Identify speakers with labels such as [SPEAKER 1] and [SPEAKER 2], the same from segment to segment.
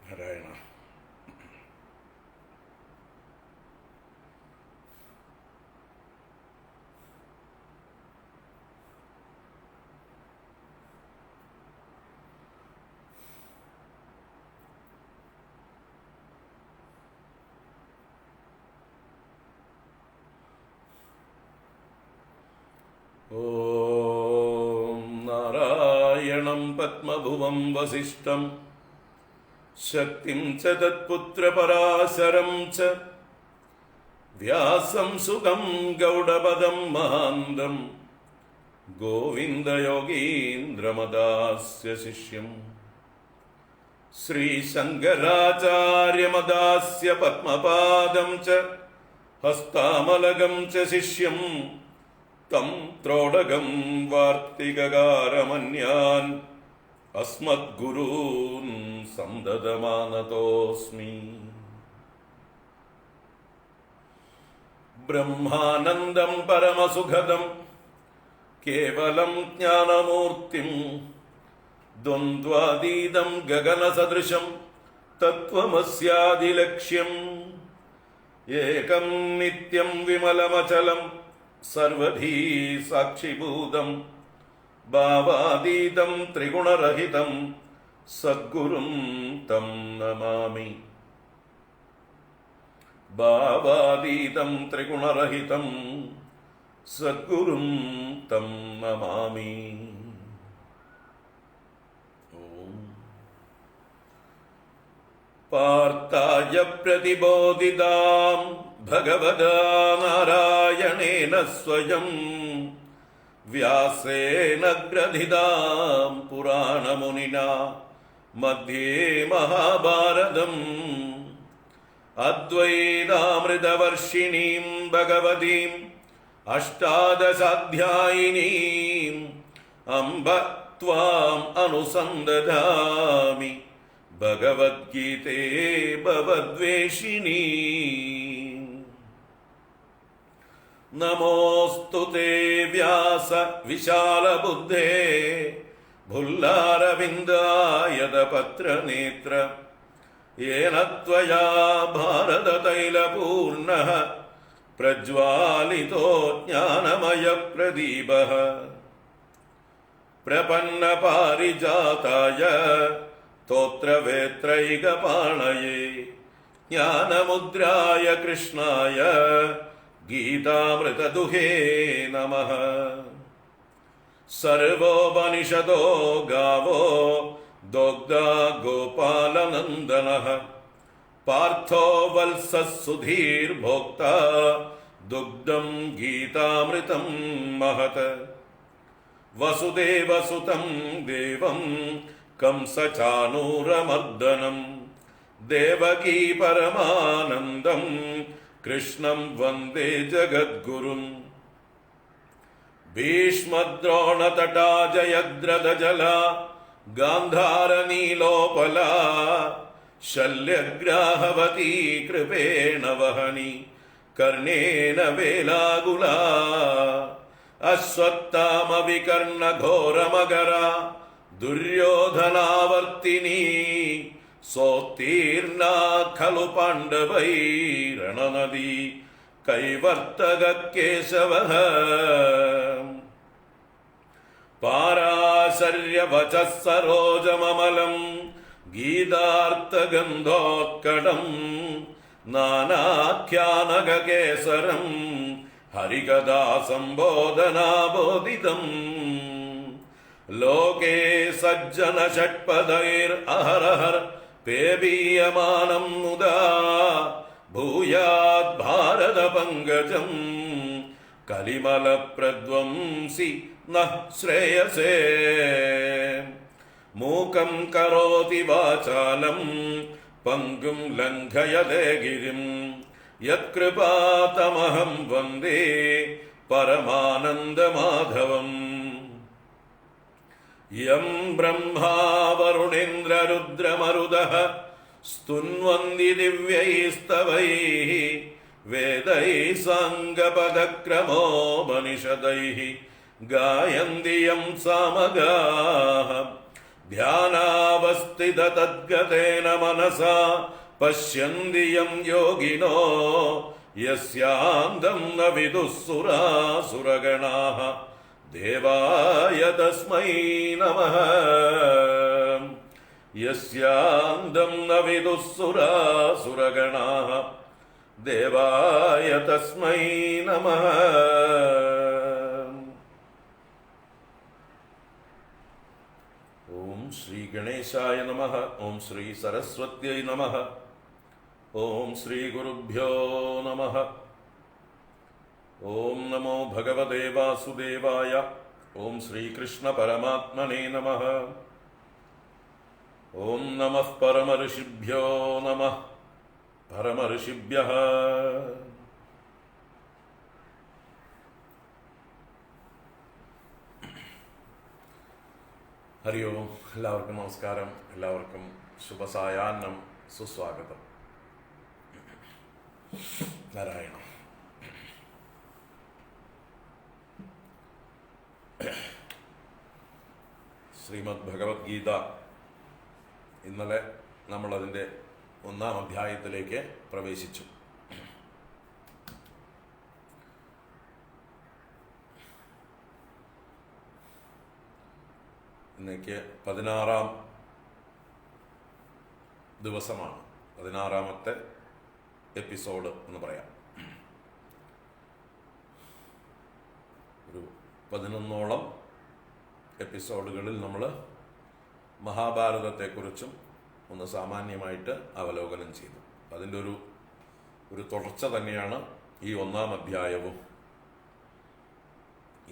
[SPEAKER 1] നാരായണ. ഓം നാരായണം പത്മഭുവം വസിഷ്ഠം ശക്തിം ച തത്പുത്രപരാശരം ച വ്യാസം സുഖം ഗൗഡപദം മഹാന്തം ഗോവിന്ദയോഗീന്ദ്രമദാസ്യ ശിഷ്യം ശ്രീശങ്കരാചാര്യമദാസ്യ പത്മപാദം ച ഹസ്താമലകം ച ശിഷ്യം തം ത്രോടകം വാർത്തികകാരമന്യാൻ അസ്മദ്ഗുരൂൻ സന്തതമാനതോസ്മി. ബ്രഹ്മാനന്ദം പരമസുഖദം കേവലം ജ്ഞാനമൂർത്തിം ദ്വന്ദ്വാതീതം ഗഗനസദൃശം തത്വമസ്യാദിലക്ഷ്യം ഏകം നിത്യം വിമലമചലം സർവധീ സാക്ഷിഭൂതം ഭാവാതീതം ത്രിഗുണരഹിതം സദ്ഗുരും തം നമാമി. ഭാവാതീതം ത്രിഗുണരഹിതം സദ്ഗുരും തം നമാമി. പാർത്ഥായ പ്രതിബോധിതാം ഭഗവതാ നാരായണേന സ്വയം വ്യാസേന ഗ്രഥിതാം പുരാണമുനിനാ മധ്യേ മഹാഭാരതം അദ്വൈതാമൃതവർഷിണീം ഭഗവതീം അഷ്ടാദശാധ്യായിനീം അംബ ത്വാം അനുസന്ദധാമി ഭഗവദ്ഗീതേ ഭവദ്വേഷിണീ. നമോസ്തു തേ വ്യാസ വിശാലബുദ്ധേ ഭുല്ലാരവിന്ദായതപത്രനേത്ര യേന ത്വയാ ഭാരതതൈലപൂർണഃ പ്രജ്വാലിതോ ജ്ഞാനമയപ്രദീപഃ. പ്രപന്നപാരിജാതായ സ്തോത്രവേത്രൈകപാണയേ ജ്ഞാനമുദ്രായ കൃഷ്ണായ ഗീതാമൃതദുഹേ നമഃ. സർവോപനിഷദോ ഗാവോ ദോഗ്ധാ ഗോപാലനന്ദനഃ പാർത്ഥോ വത്സഃ സുധീർഭോക്താ ദുഗ്ധം ഗീതാമൃതം മഹത്. വസുദേവസുതം ദേവം കംസചാണൂരമർദ്ദനം ദേവകീ പരമാനന്ദം കൃഷ്ണം വന്ദേ ജഗദ്ഗുരും. ഭീഷ്മദ്രോണതടാ ജയദ്രഥജലാ ഗാന്ധാരനീലോപലാ ശല്യഗ്രാഹവതീ കൃപേണ വഹനി കർണേന വേലാകുലാ. അശ്വത്ഥാമവികർണഘോരമകരാ ദുര്യോധനാവർത്തിനി സോത്തീർണാ ഖലു പാണ്ഡവൈരണനദീ കൈവർത്തക കേശവഃ. പാരാശര്യവചഃ സരോജമമലം ഗീതാർത്ഥഗന്ധോത്കടം നാനാഖ്യാനകേസരം ഹരികഥാ സംബോധനാബോധിതം. ലോകേ സജ്ജന ഷട്പദൈർ അഹരഹർ പേബീയമാനം മുദാ ഭൂയാത് ഭാരത പങ്കജം കലിമല പ്രധ്വംസി നഃ ശ്രേയസേ. മൂകം കരോതി വാചാലം പങ്കും ലംഘയതേ ഗിരിം യത്കൃപാതമഹം വന്ദേ പരമാനന്ദമാധവം. യം ബ്രഹ്മാ വരുണേന്ദ്രരുദ്രമരുതഃ സ്തുന്വന്തി ദിവ്യൈസ്തവൈഃ വേദൈഃ സാംഗപദക്രമോപനിഷദൈഃ ഗായന്തി യം സാമഗാഃ ധ്യാനാവസ്ഥിത തദ്ഗതേന മനസാ പശ്യന്തി യം യോഗിനോ യസ്യാന്തം ന വിദുഃസുരാസുരഗണാഃ ദേവായ തസ്മൈ നമഃ. യസ്യാന്തം ന വിദുഃസുരാസുരഗണാഃ ദേവായ തസ്മൈ നമഃ. ഓം ശ്രീ ഗണേശായ നമഃ. ഓം ശ്രീ സരസ്വത്यै നമഃ. ഓം ശ്രീ ഗുരുഭ്യോ നമഃ. ഓം നമോ ഭഗവതേ വാസുദേവായ. ഓം ശ്രീകൃഷ്ണ പരമാത്മനേ നമഃ. ഓം നമഃ പരമഋഷിഭ്യോ നമഃ. പരമഋഷിഭ്യഃ. ഹരി ഓം. എല്ലാവർക്കും നമസ്കാരം. എല്ലാവർക്കും ശുഭസായാഹ്നം, സുസ്വാഗതം. നാരായണം. ശ്രീമദ് ഭഗവത്ഗീത, ഇന്നലെ നമ്മളതിൻ്റെ 1-ാം അധ്യായത്തിലേക്ക് പ്രവേശിച്ചു. ഇന്നേക്ക് 16-ാം ദിവസമാണ്, 16-ാമത്തെ എപ്പിസോഡ് എന്ന് പറയാം. ഒരു 11ഓളം എപ്പിസോഡുകളിൽ നമ്മൾ മഹാഭാരതത്തെക്കുറിച്ചും ഒന്ന് സാമാന്യമായിട്ട് അവലോകനം ചെയ്തു. അതിൻ്റെ ഒരു തുടർച്ച തന്നെയാണ് ഈ 1-ാം അധ്യായവും.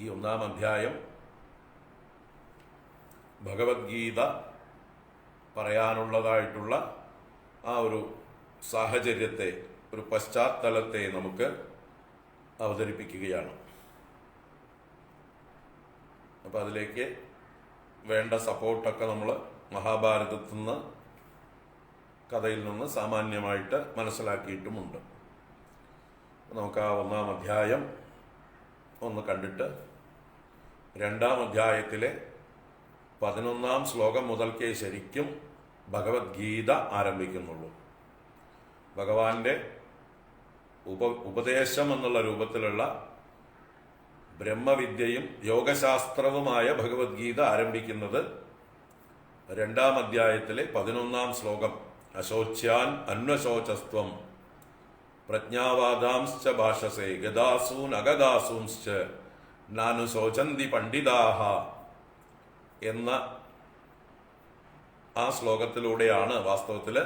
[SPEAKER 1] ഈ 1-ാം അധ്യായം ഭഗവത്ഗീത പറയാനുള്ളതായിട്ടുള്ള ആ ഒരു സാഹചര്യത്തെ, ഒരു പശ്ചാത്തലത്തെ നമുക്ക് അവതരിപ്പിക്കുകയാണ്. അപ്പം അതിലേക്ക് വേണ്ട സപ്പോർട്ടൊക്കെ നമ്മൾ മഹാഭാരതത്തിൽ നിന്ന്, കഥയിൽ നിന്ന് സാമാന്യമായിട്ട് മനസ്സിലാക്കിയിട്ടുമുണ്ട്. നമുക്ക് ആ 1-ാം അധ്യായം ഒന്ന് കണ്ടിട്ട് 2-ാം അധ്യായത്തിലെ 11-ാം ശ്ലോകം മുതൽക്കേ ശരിക്കും ഭഗവത്ഗീത ആരംഭിക്കുന്നുള്ളൂ. ഭഗവാന്റെ ഉപദേശം എന്നുള്ള രൂപത്തിലുള്ള ബ്രഹ്മവിദ്യയും യോഗശാസ്ത്രവുമായ ഭഗവത്ഗീത ആരംഭിക്കുന്നത് 2-ാം അധ്യായത്തിലെ 11-ാം ശ്ലോകം. അശോച്യാൻ അന്വശോചസ്ത്വം പ്രജ്ഞാവാദാംശ്ച ഭാഷസേ ഗദാസൂൻ അഗദാസൂംശ്ച നാനുശോചന്തി പണ്ഡിതാഹ എന്ന ആ ശ്ലോകത്തിലൂടെയാണ് വാസ്തവത്തിൽ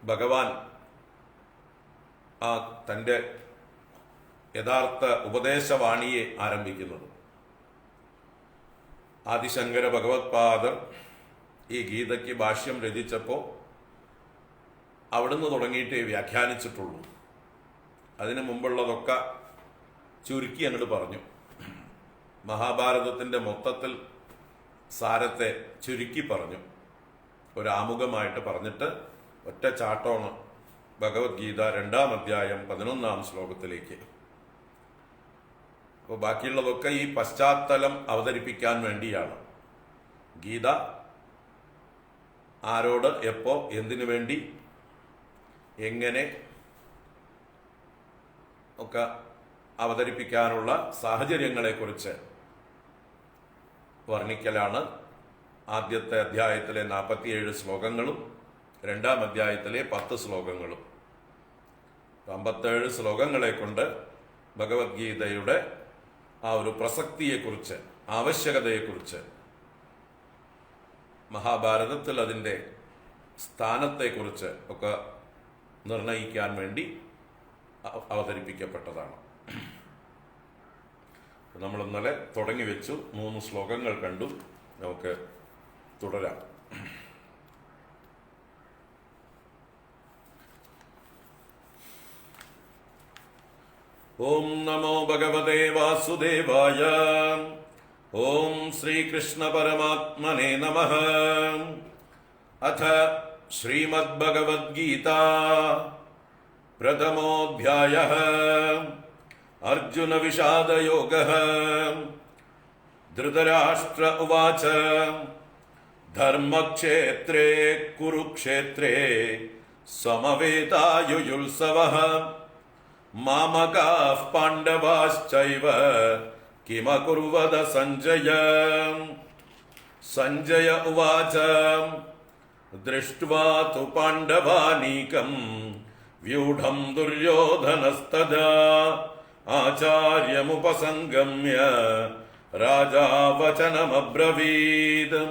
[SPEAKER 1] ഭഗവാൻ ആ തൻ്റെ യഥാർത്ഥ ഉപദേശവാണിയെ ആരംഭിക്കുന്നത്. ആദിശങ്കര ഭഗവത്പാദർ ഈ ഗീതയ്ക്ക് ഭാഷ്യം രചിച്ചപ്പോൾ അവിടുന്ന് തുടങ്ങിയിട്ടേ വ്യാഖ്യാനിച്ചിട്ടുള്ളൂ. അതിനു മുമ്പുള്ളതൊക്കെ ചുരുക്കി അങ്ങോട്ട് പറഞ്ഞു. മഹാഭാരതത്തിൻ്റെ മൊത്തത്തിൽ സാരത്തെ ചുരുക്കി പറഞ്ഞു, ഒരാമുഖമായിട്ട് പറഞ്ഞിട്ട് ഒറ്റ ചാട്ടമാണ് ഭഗവത്ഗീത 2-ാം അധ്യായം 11-ാം ശ്ലോകത്തിലേക്ക്. അപ്പോൾ ബാക്കിയുള്ളതൊക്കെ ഈ പശ്ചാത്തലം അവതരിപ്പിക്കാൻ വേണ്ടിയാണ്. ഗീത ആരോട്, എപ്പോ, എന്തിനു വേണ്ടി, എങ്ങനെ ഒക്കെ അവതരിപ്പിക്കാനുള്ള സാഹചര്യങ്ങളെക്കുറിച്ച് വർണ്ണിക്കലാണ് ആദ്യത്തെ അധ്യായത്തിലെ 47 ശ്ലോകങ്ങളും 2-ാം അധ്യായത്തിലെ 10 ശ്ലോകങ്ങളും. 57 ശ്ലോകങ്ങളെ കൊണ്ട് ഭഗവത്ഗീതയുടെ ആ ഒരു പ്രസക്തിയെക്കുറിച്ച്, ആവശ്യകതയെക്കുറിച്ച്, മഹാഭാരതത്തിൽ അതിൻ്റെ സ്ഥാനത്തെക്കുറിച്ച് ഒക്കെ നിർണയിക്കാൻ വേണ്ടി അവതരിപ്പിക്കപ്പെട്ടതാണ്. നമ്മൾ ഇന്നലെ തുടങ്ങി വെച്ചു, 3 ശ്ലോകങ്ങൾ കണ്ടു. നമുക്ക് തുടരാം. ഓം നമോ ഭഗവതേ വാസുദേവായ. ഓം ശ്രീകൃഷ്ണ പരമാത്മനേ നമഃ. അഥ ശ്രീമദ്ഭഗവദ്ഗീത പ്രഥമോऽധ്യായഃ. അർജുന വിഷാദയോഗഃ. ധൃതരാഷ്ട്ര ഉവാച ധർമ്മക്ഷേത്രേ കുരുക്ഷേത്രേ സമവേതായുയുത്സവഃ മാമകാഃ പാണ്ഡവാശ്ചൈവ കിമകുർവത സഞ്ജയ. സഞ്ജയ ഉവാച ദൃഷ്ട്വാ തു പാണ്ഡവാനീകം വ്യൂഢം ദുര്യോധനസ്തദാ ആചാര്യമുപസംഗമ്യ രാജാ വചനമബ്രവീത്.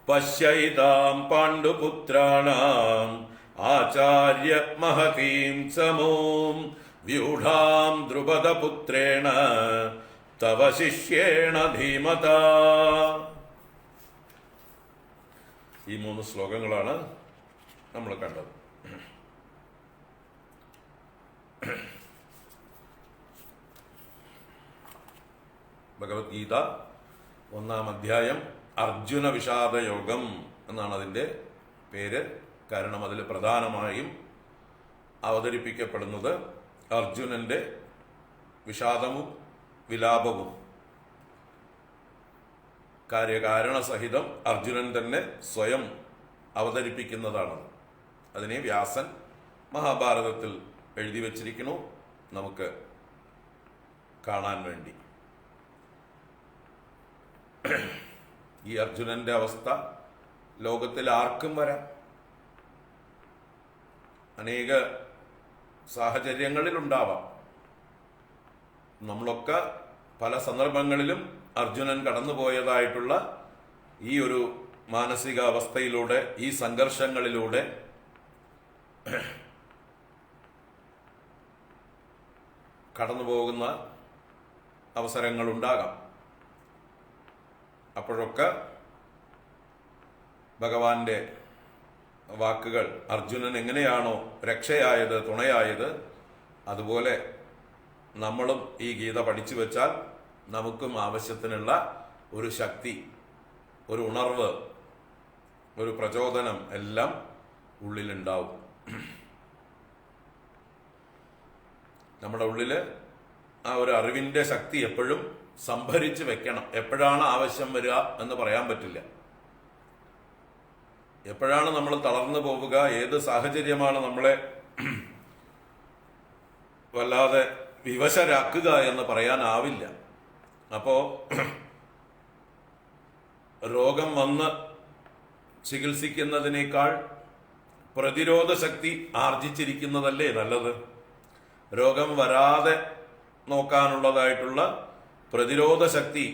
[SPEAKER 1] പശ്യൈതാം പാണ്ഡുപുത്രാണാം ആചാര്യ മഹതീം സമൂം വ്യൂഢാം ദ്രുപദപുത്രേണ തവ ശിഷ്യേണ ധീമതാ. ഈ 3 ശ്ലോകങ്ങളാണ് നമ്മൾ കണ്ടത്. ഭഗവത്ഗീത 1-ാം അധ്യായം അർജുന വിഷാദയോഗം എന്നാണ് അതിൻ്റെ പേര്. കാരണം അതിൽ പ്രധാനമായും അവതരിപ്പിക്കപ്പെടുന്നത് അർജുനന്റെ വിഷാദവും വിലാപവും കാര്യകാരണസഹിതം അർജുനൻ തന്നെ സ്വയം അവതരിപ്പിക്കുന്നതാണ്. അതിനെ വ്യാസൻ മഹാഭാരതത്തിൽ എഴുതി വച്ചിരിക്കുന്നു നമുക്ക് കാണാൻ വേണ്ടി. ഈ അർജുനന്റെ അവസ്ഥ ലോകത്തിൽ ആർക്കും വരാം. അനേക സാഹചര്യങ്ങളിലുണ്ടാവാം. നമ്മളൊക്കെ പല സന്ദർഭങ്ങളിലും അർജുനൻ കടന്നുപോയതായിട്ടുള്ള ഈ ഒരു മാനസികാവസ്ഥയിലൂടെ, ഈ സംഘർഷങ്ങളിലൂടെ കടന്നുപോകുന്ന അവസരങ്ങളുണ്ടാകാം. അപ്പോഴൊക്കെ ഭഗവാന്റെ വാക്കുകൾ അർജുനൻ എങ്ങനെയാണോ രക്ഷയായത്, തുണയായത്, അതുപോലെ നമ്മളും ഈ ഗീത പഠിച്ചു വെച്ചാൽ നമുക്കും ആവശ്യത്തിനുള്ള ഒരു ശക്തി, ഒരു ഉണർവ്, ഒരു പ്രചോദനം എല്ലാം ഉള്ളിലുണ്ടാവും. നമ്മുടെ ഉള്ളില് ആ ഒരു അറിവിന്റെ ശക്തി എപ്പോഴും സംഭരിച്ചു വെക്കണം. എപ്പോഴാണ് ആവശ്യം വരിക എന്ന് പറയാൻ പറ്റില്ല. എപ്പോഴാണ് നമ്മൾ തളർന്നു പോവുക, ഏത് സാഹചര്യമാണ് നമ്മളെ വല്ലാതെ വിവശരാക്കുക എന്ന് പറയാനാവില്ല. അപ്പോ രോഗം വന്ന് ചികിത്സിക്കുന്നതിനേക്കാൾ പ്രതിരോധ ശക്തി ആർജിച്ചിരിക്കുന്നതല്ലേ നല്ലത്. രോഗം വരാതെ നോക്കാനുള്ളതായിട്ടുള്ള പ്രതിരോധ ശക്തി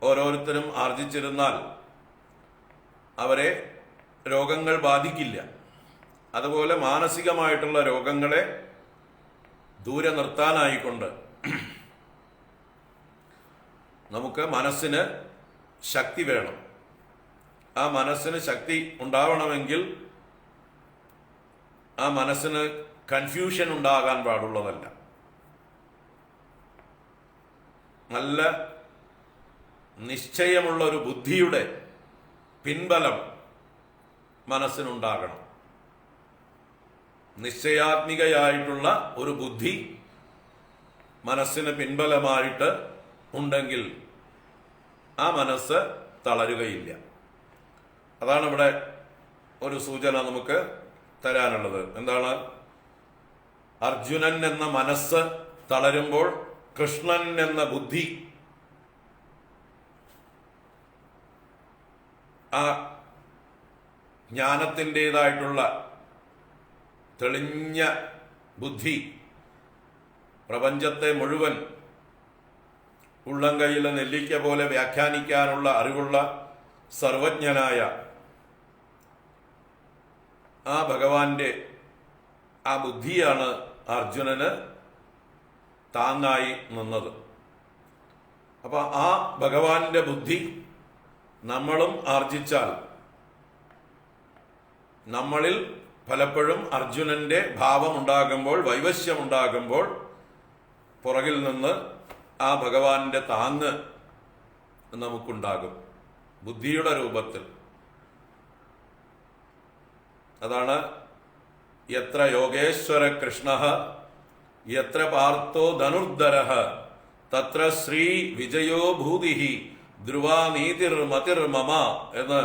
[SPEAKER 1] ഓരോരുത്തരും ആർജിച്ചിരുന്നാൽ അവരെ രോഗങ്ങൾ ബാധിക്കില്ല. അതുപോലെ മാനസികമായിട്ടുള്ള രോഗങ്ങളെ ദൂരെ നിർത്താനായിക്കൊണ്ട് നമുക്ക് മനസ്സിന് ശക്തി വേണം. ആ മനസ്സിന് ശക്തി ഉണ്ടാവണമെങ്കിൽ ആ മനസ്സിന് കൺഫ്യൂഷൻ ഉണ്ടാകാൻ പാടുള്ളതല്ല. നല്ല നിശ്ചയമുള്ള ഒരു ബുദ്ധിയുടെ പിൻബലം മനസ്സിനുണ്ടാകണം. നിശ്ചയാത്മികയായിട്ടുള്ള ഒരു ബുദ്ധി മനസ്സിന് പിൻബലമായിട്ട് ഉണ്ടെങ്കിൽ ആ മനസ്സ് തളരുകയില്ല. അതാണ് ഇവിടെ ഒരു സൂചന നമുക്ക് തരാനുള്ളത്. എന്താണ്? അർജുനൻ എന്ന മനസ്സ് തളരുമ്പോൾ കൃഷ്ണൻ എന്ന ബുദ്ധി ആ ജ്ഞാനത്തിൻ്റെതായിട്ടുള്ള തെളിഞ്ഞ ബുദ്ധി പ്രപഞ്ചത്തെ മുഴുവൻ ഉള്ളംകൈയിലെ നെല്ലിക്ക പോലെ വ്യാഖ്യാനിക്കാനുള്ള അറിവുള്ള സർവജ്ഞനായ ആ ഭഗവാന്റെ ആ ബുദ്ധിയാണ് അർജുനന് താങ്ങായി നിന്നത്. അപ്പൊ ആ ഭഗവാന്റെ ബുദ്ധി നമ്മളും ആർജിച്ചാൽ നമ്മളിൽ പലപ്പോഴും അർജുനന്റെ ഭാവമുണ്ടാകുമ്പോൾ, വൈവശ്യമുണ്ടാകുമ്പോൾ പുറകിൽ നിന്ന് ആ ഭഗവാന്റെ താങ്ങ് നമുക്കുണ്ടാകും ബുദ്ധിയുടെ രൂപത്തിൽ. അതാണ് യത്ര യോഗേശ്വര കൃഷ്ണ യത്ര പാർത്ഥോ ധനുർധര തത്ര ശ്രീ വിജയോ ഭൂതി ധ്രുവാ നീതിർ മതിർ മമ എന്ന്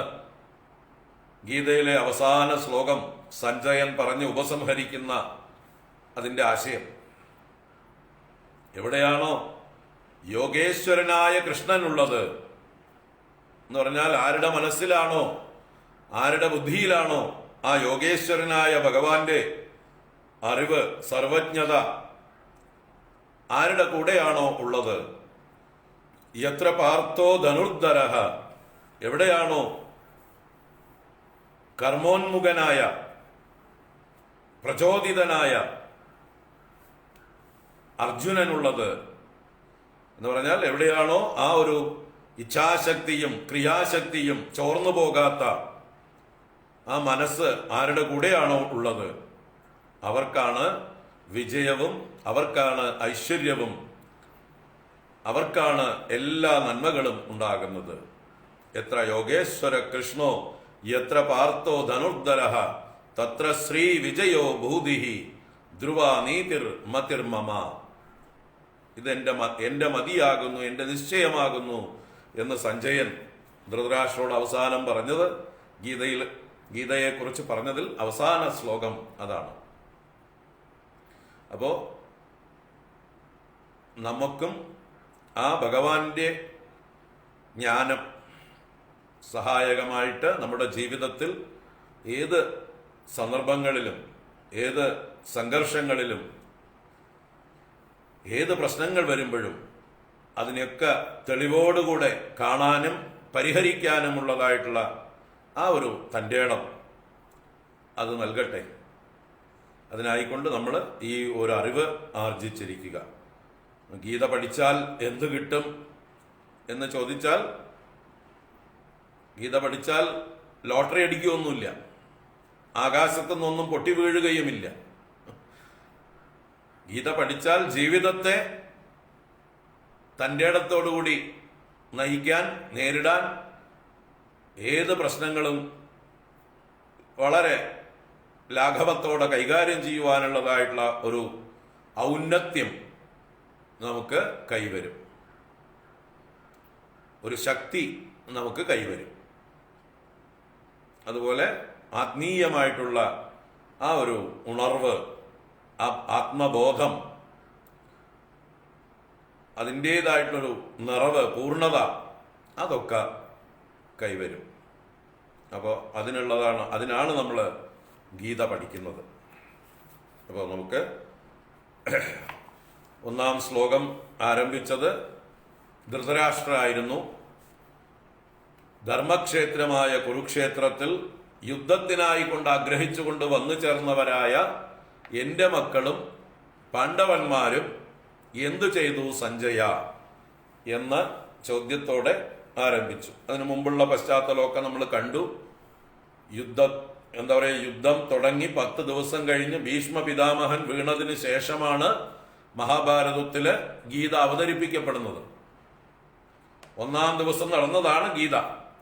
[SPEAKER 1] ഗീതയിലെ അവസാന ശ്ലോകം സഞ്ജയൻ പറഞ്ഞ് ഉപസംഹരിക്കുന്ന അതിൻ്റെ ആശയം. എവിടെയാണോ യോഗേശ്വരനായ കൃഷ്ണനുള്ളത് എന്ന് പറഞ്ഞാൽ ആരുടെ മനസ്സിലാണോ, ആരുടെ ബുദ്ധിയിലാണോ ആ യോഗേശ്വരനായ ഭഗവാന്റെ അറിവ്, സർവജ്ഞത ആരുടെ കൂടെയാണോ ഉള്ളത്, യത്ര പാർത്ഥോ ധനുർധരഃ, എവിടെയാണോ കർമ്മോന്മുഖനായ പ്രചോദിതനായ അർജുനനുള്ളത് എന്ന് പറഞ്ഞാൽ എവിടെയാണോ ആ ഒരു ഇച്ഛാശക്തിയും ക്രിയാശക്തിയും ചോർന്നു പോകാത്ത ആ മനസ്സ് ആരുടെ കൂടെയാണോ ഉള്ളത് അവർക്കാണ് വിജയവും, അവർക്കാണ് ഐശ്വര്യവും, അവർക്കാണ് എല്ലാ നന്മകളും ഉണ്ടാകുന്നത്. എത്ര യോഗേശ്വര കൃഷ്ണോ യത്ര പാർത്ഥോ ധനുർധരഃ തത്ര ശ്രീ വിജയോ ഭൂതിഹി ധ്രുവാ നീതിർ മതിർ മമ. ഇത് എന്റെ മതിയാകുന്നു, എന്റെ നിശ്ചയമാകുന്നു എന്ന് സഞ്ജയൻ ധൃതരാഷ്ട്രോട് അവസാനം പറഞ്ഞത് ഗീതയെക്കുറിച്ച് പറഞ്ഞതിൽ അവസാന ശ്ലോകം അതാണ്. അപ്പോ നമുക്കും ആ ഭഗവാന്റെ ജ്ഞാനം സഹായകമായിട്ട് നമ്മുടെ ജീവിതത്തിൽ ഏത് സന്ദർഭങ്ങളിലും, ഏത് സംഘർഷങ്ങളിലും, ഏത് പ്രശ്നങ്ങൾ വരുമ്പോഴും അതിനെയൊക്കെ തെളിവോടുകൂടെ കാണാനും പരിഹരിക്കാനുമുള്ളതായിട്ടുള്ള ആ ഒരു തൻ്റെ ഇടം അത് നൽകട്ടെ. അതിനായിക്കൊണ്ട് നമ്മൾ ഈ ഒരു അറിവ് ആർജിച്ചിരിക്കുക. ഗീത പഠിച്ചാൽ എന്ത് കിട്ടും എന്ന് ചോദിച്ചാൽ, ഗീത പഠിച്ചാൽ ലോട്ടറി അടിക്കുകയൊന്നുമില്ല, ആകാശത്തുനിന്നൊന്നും പൊട്ടി വീഴുകയുമില്ല. ഗീത പഠിച്ചാൽ ജീവിതത്തെ തൻ്റെ ഇടത്തോടുകൂടി നയിക്കാൻ, നേരിടാൻ, ഏത് പ്രശ്നങ്ങളും വളരെ ലാഘവത്തോടെ കൈകാര്യം ചെയ്യുവാനുള്ളതായിട്ടുള്ള ഒരു ഔന്നത്യം നമുക്ക് കൈവരും, ഒരു ശക്തി നമുക്ക് കൈവരും. അതുപോലെ ആത്മീയമായിട്ടുള്ള ആ ഒരു ഉണർവ്, ആത്മബോധം, അതിൻ്റേതായിട്ടുള്ളൊരു നിറവ്, പൂർണ്ണത അതൊക്കെ കൈവരും. അപ്പോൾ അതിനാണ് നമ്മൾ ഗീത പഠിക്കുന്നത്. അപ്പോൾ നമുക്ക് ഒന്നാം ശ്ലോകം ആരംഭിച്ചത് ധൃതരാഷ്ട്രരായിരുന്നു. ധർമ്മക്ഷേത്രമായ കുരുക്ഷേത്രത്തിൽ യുദ്ധത്തിനായി കൊണ്ട് ആഗ്രഹിച്ചുകൊണ്ട് വന്നു ചേർന്നവരായ എൻ്റെ മക്കളും പാണ്ഡവന്മാരും എന്തു ചെയ്തു സഞ്ജയ എന്ന ചോദ്യത്തോടെ ആരംഭിച്ചു. അതിനു മുമ്പുള്ള പശ്ചാത്തലമൊക്കെ നമ്മൾ കണ്ടു. യുദ്ധം തുടങ്ങി 10 ദിവസം കഴിഞ്ഞ് ഭീഷ്മ പിതാമഹൻ വീണതിന് ശേഷമാണ് മഹാഭാരതത്തില് ഗീത അവതരിപ്പിക്കപ്പെടുന്നത്. 1-ാം ദിവസം നടന്നതാണ് ഗീത.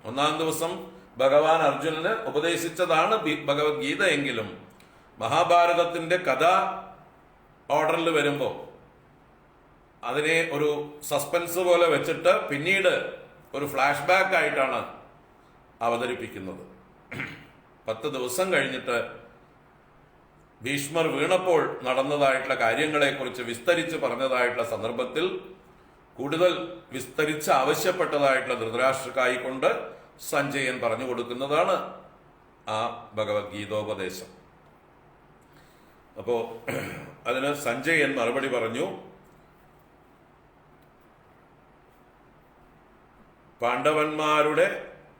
[SPEAKER 1] 1-ാം ദിവസം ഭഗവാൻ അർജുനന് ഉപദേശിച്ചതാണ് ഭഗവത്ഗീത. എങ്കിലും മഹാഭാരതത്തിന്റെ കഥ ഓർഡറിൽ വരുമ്പോൾ അതിനെ ഒരു സസ്പെൻസ് പോലെ വെച്ചിട്ട് പിന്നീട് ഒരു ഫ്ലാഷ് ബാക്ക് ആയിട്ടാണ് അവതരിപ്പിക്കുന്നത്. 10 ദിവസം കഴിഞ്ഞിട്ട് ഭീഷ്മർ വീണപ്പോൾ നടന്നതായിട്ടുള്ള കാര്യങ്ങളെക്കുറിച്ച് വിസ്തരിച്ച് പറഞ്ഞതായിട്ടുള്ള സന്ദർഭത്തിൽ കൂടുതൽ വിസ്തരിച്ച് ആവശ്യപ്പെട്ടതായിട്ടുള്ള ധൃതരാഷ്ട്രക്കായിക്കൊണ്ട് സഞ്ജയൻ പറഞ്ഞു കൊടുക്കുന്നതാണ് ആ ഭഗവത്ഗീതോപദേശം. അപ്പോ അതിന് സഞ്ജയൻ മറുപടി പറഞ്ഞു. പാണ്ഡവന്മാരുടെ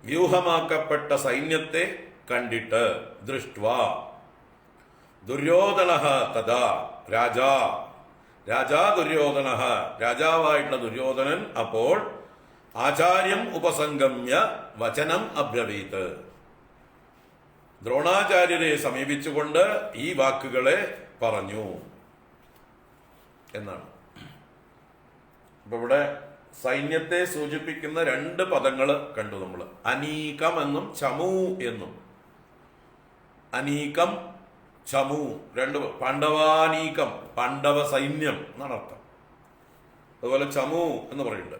[SPEAKER 1] വ്യൂഹമാക്കപ്പെട്ട സൈന്യത്തെ കണ്ടിട്ട് ദൃഷ്ട്വാ ദുര്യോധനഃ തഥാ രാജാ ദുര്യോധനഃ, രാജാവായിട്ടുള്ള ദുര്യോധനൻ അപ്പോൾ ആചാര്യം ഉപസംഗമ്യ വചനം അബ്രവീത്, ദ്രോണാചാര്യരെ സമീപിച്ചുകൊണ്ട് ഈ വാക്കുകളെ പറഞ്ഞു എന്നാണ്. അപ്പൊ ഇവിടെ സൈന്യത്തെ സൂചിപ്പിക്കുന്ന 2 പദങ്ങൾ കണ്ടു നമ്മൾ. അനീകം എന്നും ചമു എന്നും. അനീകം, ചമു 2. പാണ്ഡവാനീകം, പാണ്ഡവ സൈന്യം എന്നാണ് അർത്ഥം. അതുപോലെ ചമു എന്ന് പറയുന്നുണ്ട്.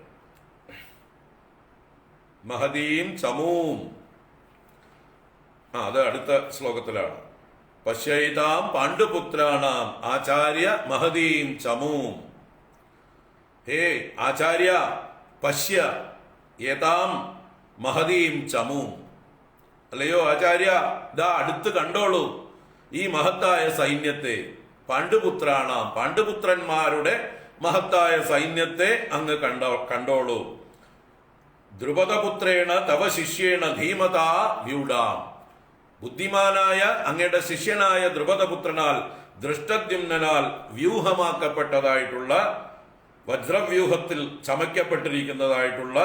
[SPEAKER 1] മഹതീം ചമൂം. അത് അടുത്ത ശ്ലോകത്തിലാണ്. പശ്യൈതാം പാണ്ഡുപുത്രാണാം ആചാര്യ മഹതീം ചമൂം. ഹേ ആചാര്യ, പശ്യ ഏതാം മഹതീം ചമൂം. അല്ലയോ ആചാര്യ, ദാ അടുത്ത് കണ്ടോളൂ ഈ മഹത്തായ സൈന്യത്തെ. പാണ്ഡുപുത്രാണാം, പാണ്ഡുപുത്രന്മാരുടെ മഹത്തായ സൈന്യത്തെ അങ്ങ് കണ്ടോളൂ. ദ്രുപദപുത്രേണ തവ ശിഷ്യേണ ധീമതാ വ്യൂഢാം. ബുദ്ധിമാനായ അങ്ങയുടെ ശിഷ്യനായ ദ്രുപദപുത്രനാൽ ദൃഷ്ടദ്യുമ്നാൽ വ്യൂഹമാക്കപ്പെട്ടതായിട്ടുള്ള, വജ്രവ്യൂഹത്തിൽ ചമയ്ക്കപ്പെട്ടിരിക്കുന്നതായിട്ടുള്ള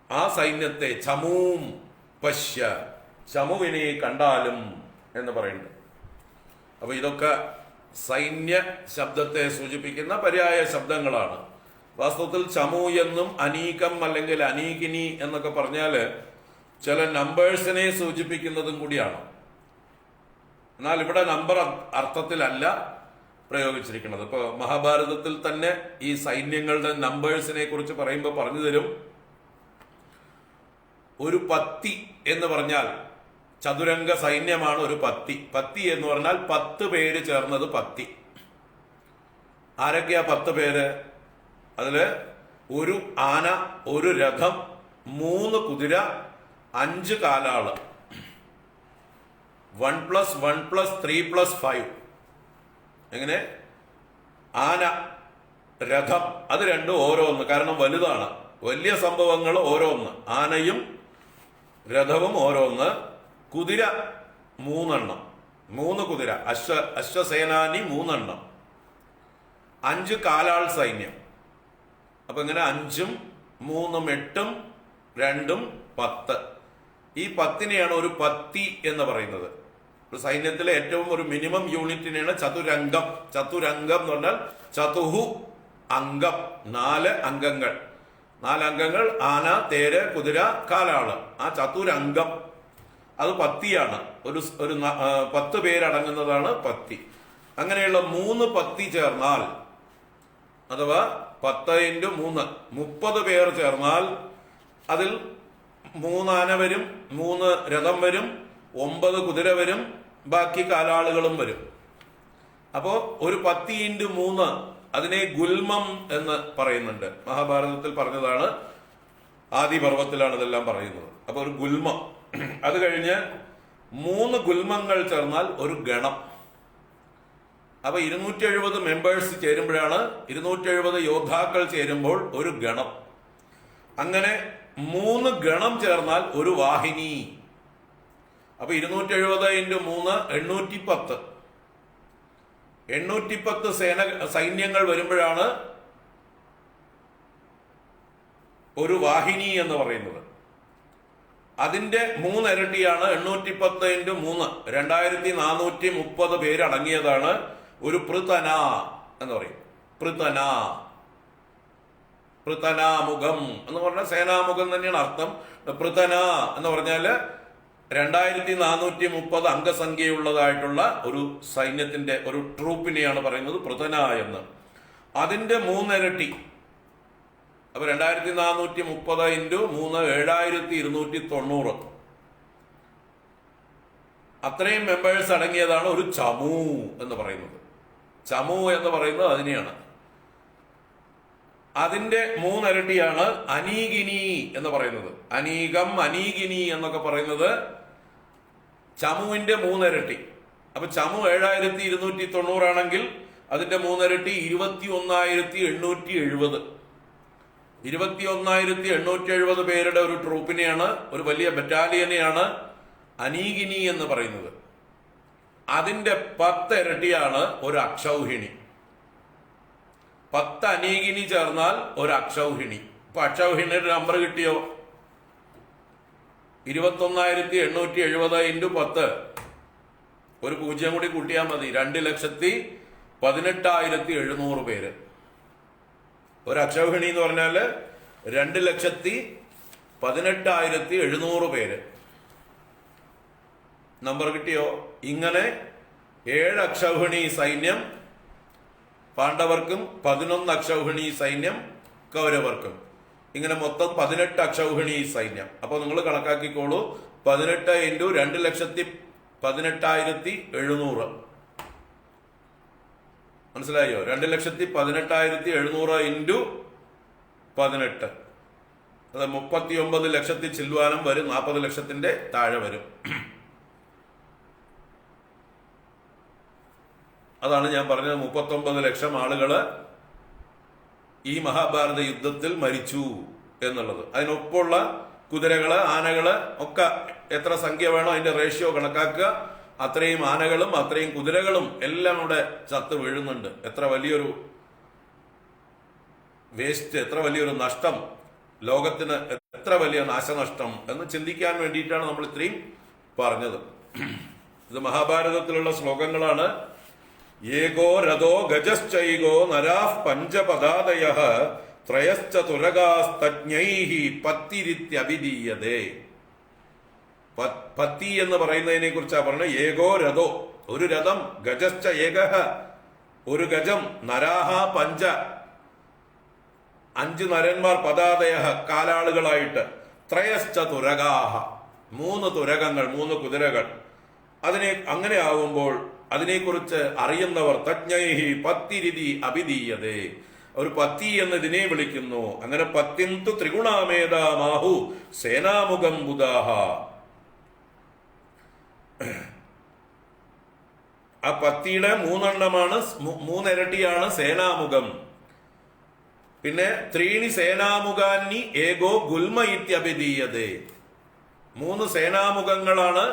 [SPEAKER 1] ആ സൈന്യത്തെ ചമൂം പശ്യ, ചമുവിനെ കണ്ടാലും എന്ന് പറയുന്നുണ്ട്. അപ്പൊ ഇതൊക്കെ സൈന്യ ശബ്ദത്തെ സൂചിപ്പിക്കുന്ന പര്യായ ശബ്ദങ്ങളാണ്. വാസ്തവത്തിൽ ചമു എന്നും അനീകം അല്ലെങ്കിൽ അനീകിനി എന്നൊക്കെ പറഞ്ഞാല് ചില നമ്പേഴ്സിനെ സൂചിപ്പിക്കുന്നതും കൂടിയാണ്. എന്നാൽ ഇവിടെ നമ്പർ അർത്ഥത്തിലല്ല പ്രയോഗിച്ചിരിക്കുന്നത്. ഇപ്പൊ മഹാഭാരതത്തിൽ തന്നെ ഈ സൈന്യങ്ങളുടെ നമ്പേഴ്സിനെ കുറിച്ച് പറയുമ്പോൾ പറഞ്ഞു തരും. ഒരു പത്തി എന്ന് പറഞ്ഞാൽ ചതുരംഗ സൈന്യമാണ് ഒരു പത്തി. പത്തി എന്ന് പറഞ്ഞാൽ 10 പേര് ചേർന്നത് പത്തി. ആരൊക്കെയാ 10 പേര്? അതില് ഒരു ആന, ഒരു രഥം, 3 കുതിര, 5 കാലാള്. 1+1+3+5. എങ്ങനെ? ആന, രഥം, അത് രണ്ടും ഓരോന്ന്. കാരണം വലുതാണ്, വലിയ സംഭവങ്ങൾ ഓരോന്ന്. ആനയും രഥവും ഓരോന്ന്. കുതിര 3 എണ്ണം, 3 കുതിര. അശ്വസേനാനി 3 എണ്ണം. 5 കാലാൾ സൈന്യം. അപ്പൊ ഇങ്ങനെ 5ഉം 3ഉം 8ഉം 2ഉം 10. ഈ 10നെയാണ് ഒരു പത്തി എന്ന് പറയുന്നത്. ഒരു സൈന്യത്തിലെ ഏറ്റവും ഒരു മിനിമം യൂണിറ്റിനെയാണ് ചതുരംഗം. ചതുരംഗം എന്ന് പറഞ്ഞാൽ ചതുഹു അംഗം, 4 അംഗങ്ങൾ. 4 അംഗങ്ങൾ: ആന, തേര്, കുതിര, കാലാള്. ആ ചതുരംഗം അത് പത്തിയാണ്. ഒരു 10 പേരടങ്ങുന്നതാണ് പത്തി. അങ്ങനെയുള്ള 3 പത്തി ചേർന്നാൽ, അഥവാ 10 × 3 30 പേർ ചേർന്നാൽ അതിൽ 3 ആന വരും, 3 രഥം വരും, 9 കുതിര വരും, ബാക്കി കാലാളുകളും വരും. അപ്പോ ഒരു 10 × 3 അതിനെ ഗുൽമം എന്ന് പറയുന്നുണ്ട്. മഹാഭാരതത്തിൽ പറഞ്ഞതാണ്. ആദിപർവത്തിലാണ് ഇതെല്ലാം പറയുന്നത്. അപ്പൊ ഒരു ഗുൽമം. അത് കഴിഞ്ഞ് 3 ഗുൽമങ്ങൾ ചേർന്നാൽ ഒരു ഗണം. അപ്പൊ 270 മെമ്പേഴ്സ് ചേരുമ്പോഴാണ്, 270 യോദ്ധാക്കൾ ചേരുമ്പോൾ ഒരു ഗണം. അങ്ങനെ 3 ഗണം ചേർന്നാൽ ഒരു വാഹിനി. അപ്പൊ 270 × 3 810. 810 സൈന്യങ്ങൾ വരുമ്പോഴാണ് ഒരു വാഹിനി എന്ന് പറയുന്നത്. അതിന്റെ 3 ഇരട്ടിയാണ് 810 × 3 2430 പേരടങ്ങിയതാണ് ഒരു പൃതന എന്ന് പറയും. പൃതനാമുഖം എന്ന് പറഞ്ഞാൽ സേനാമുഖം തന്നെയാണ് അർത്ഥം. പൃതന എന്ന് പറഞ്ഞാല് 2430 അംഗസംഖ്യയുള്ളതായിട്ടുള്ള ഒരു സൈന്യത്തിന്റെ ഒരു ട്രൂപ്പിനെയാണ് പറയുന്നത് പൃതന എന്ന്. അതിന്റെ 3 ഇരട്ടി. അപ്പൊ 2430 × 3 7290. അത്രയും മെമ്പേഴ്സ് അടങ്ങിയതാണ് ഒരു ചമു എന്ന് പറയുന്നത്. ചമു എന്ന് പറയുന്നത് അതിനെയാണ്. അതിന്റെ 3 ഇരട്ടിയാണ് അനീകിനി എന്ന് പറയുന്നത്. അനീകം, അനീകിനി എന്നൊക്കെ പറയുന്നത് ചമുവിന്റെ 3 ഇരട്ടി. അപ്പൊ ചമു 7290 ആണെങ്കിൽ അതിന്റെ 3 ഇരട്ടി 21870. 21870 പേരുടെ ഒരു ട്രൂപ്പിനെയാണ്, ഒരു വലിയ ബറ്റാലിയനെയാണ് അനീകിനി എന്ന് പറയുന്നത്. അതിന്റെ 10 ഇരട്ടിയാണ് ഒരു അക്ഷൗഹിണി. 10 അനീകിനി ചേർന്നാൽ ഒരു അക്ഷൗഹിണി. ഇപ്പൊ അക്ഷൗഹിണിയുടെ നമ്പർ കിട്ടിയോ? 21870 × 10. ഒരു 0 കൂടി കൂട്ടിയാൽ മതി. 2,18,700 പേര്. ഒരു അക്ഷൗഹിണി എന്ന് പറഞ്ഞാല് 2,18,700 പേര്. നമ്പർ കിട്ടിയോ? ഇങ്ങനെ 7 അക്ഷൗഹിണി സൈന്യം പാണ്ഡവർക്കും 11 അക്ഷൗഹിണി സൈന്യം കൗരവർക്കും. ഇങ്ങനെ മൊത്തം 18 അക്ഷൗഹിണി സൈന്യം. അപ്പൊ നിങ്ങൾ കണക്കാക്കിക്കോളൂ, 18 ഇൻറ്റു 2,18,700. മനസ്സിലായോ? 2,18,700 ഇൻറ്റു 18, അത് 39 ലക്ഷത്തിൽ ചില്ലുവാനും വരും. 40 ലക്ഷത്തിന്റെ താഴെ വരും. അതാണ് ഞാൻ പറഞ്ഞത്, 39 ലക്ഷം ആളുകള് ഈ മഹാഭാരത യുദ്ധത്തിൽ മരിച്ചു എന്നുള്ളത്. അതിനൊപ്പമുള്ള കുതിരകള്, ആനകള് ഒക്കെ എത്ര സംഖ്യ വേണോ അതിന്റെ റേഷ്യോ കണക്കാക്കുക. അത്രയും ആനകളും അത്രയും കുതിരകളും എല്ലാം ഇവിടെ ചത്ത് വീഴുന്നുണ്ട്. എത്ര വലിയൊരു വേസ്റ്റ്, എത്ര വലിയൊരു നഷ്ടം, ലോകത്തിന് എത്ര വലിയ നാശനഷ്ടം എന്ന് ചിന്തിക്കാൻ വേണ്ടിയിട്ടാണ് നമ്മൾ ഇത്രയും പറഞ്ഞത്. ഇത് മഹാഭാരതത്തിലുള്ള ശ്ലോകങ്ങളാണ്. ഏകോ രഥോ ഗജശ്ചൈകോ നരാഹ് പഞ്ചപദാദയഃ ത്രയശ്ച തുരകാസ്തജ്ഞൈഃ പത്തിരിത്യഭിധീയതേ. പത്തി എന്ന് പറയുന്നതിനെ കുറിച്ചാണ് പറഞ്ഞത്. ഏകോ രഥോ, ഒരു രഥം, ഗജശ്ച ഏകഃ, ഒരു ഗജം, നരാഹ പഞ്ച, 5 നരന്മാർ, പദാദയഃ കാലാളുകളായിട്ട്, ത്രയശ്ച തുരകാഹ 3 തുരകങ്ങൾ, 3 കുതിരകൾ. അങ്ങനെ ആവുമ്പോൾ അതിനെക്കുറിച്ച് അറിയുന്നവർ തജ്ഞൈഹി പത്തിരിതി അഭിധീയതേ, ഒരു പത്തി എന്ന് ഇതിനെ വിളിക്കുന്നു. അങ്ങനെ പത്തിന്തു ത്രിഗുണാമേധാമാഹു സേനാമുഖം ബുധാഹ. ആ പത്തിയുടെ 3 എണ്ണമാണ്, 3 ഇരട്ടിയാണ് സേനാമുഖം. പിന്നെ ത്രീണി സേനാമുഖാന്നി ഏകോ ഗുൽമ ഇത്യഭിധീയതേ. 3 സേനാമുഖങ്ങളാണ്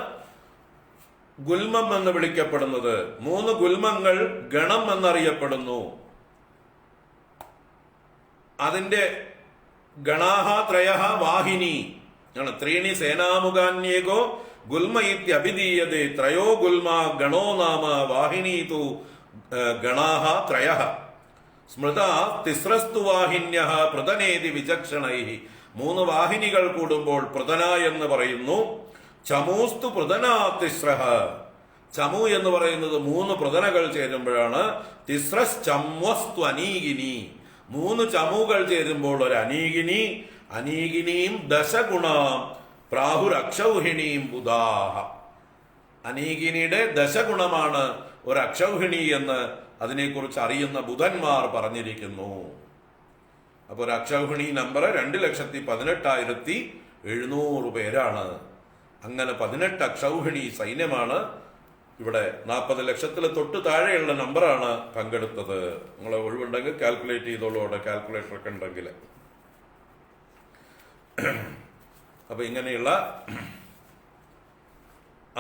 [SPEAKER 1] ഗുൽമം എന്ന് വിളിക്കപ്പെടുന്നത്. 3 ഗുൽമങ്ങൾ ഗണം എന്നറിയപ്പെടുന്നു. അതിന്റെ ഗണാഹ ത്രയഃ വാഹിനി ആണ്. ത്രീണി സേനാമുഖാന്യേകോ ഗുൽമ ഇത്യഭിധീയതേ. ത്രയോ ഗുൽമ ഗണോ നാമ വാഹിനി തു ഗണാഹ ത്രയഃ. സ്മൃത തിസ്രസ്തു വാഹിന്യഃ പ്രതനേതി വിചക്ഷണൈഃ. 3 വാഹിനികൾ കൂടുമ്പോൾ പ്രതന എന്ന് പറയുന്നു. ചമൂസ്തു പ്രതനാ തിസ്രഃ. ചമു എന്ന് പറയുന്നത് 3 പ്രതനകൾ ചേരുമ്പോഴാണ്. തിസ്രസ് ചമ്വസ്തു അനീകിനി. 3 ചമുകൾ ചേരുമ്പോൾ ഒരു അനീകിനി. അനീകിനിയും ദശഗുണാം പ്രാഹുരക്ഷൗഹിണീം ബുധാഹ. അനീകിനിയുടെ ദശഗുണമാണ് ഒരു അക്ഷൗഹിണി എന്ന് അതിനെക്കുറിച്ച് അറിയുന്ന ബുധന്മാർ പറഞ്ഞിരിക്കുന്നു. അപ്പൊ ഒരു അക്ഷൗഹിണി നമ്പർ 2,18,700 പേരാണ്. അങ്ങനെ 18 അക്ഷൗഹിണി സൈന്യമാണ് ഇവിടെ. 40 ലക്ഷത്തിൽ തൊട്ട് താഴെയുള്ള നമ്പറാണ് പങ്കെടുത്തത്. നിങ്ങൾ ഒഴിവുണ്ടെങ്കിൽ കാൽക്കുലേറ്റ് ചെയ്തോളൂ, അവിടെ കാൽക്കുലേറ്റർ ഒക്കെ ഉണ്ടെങ്കിൽ. അപ്പൊ ഇങ്ങനെയുള്ള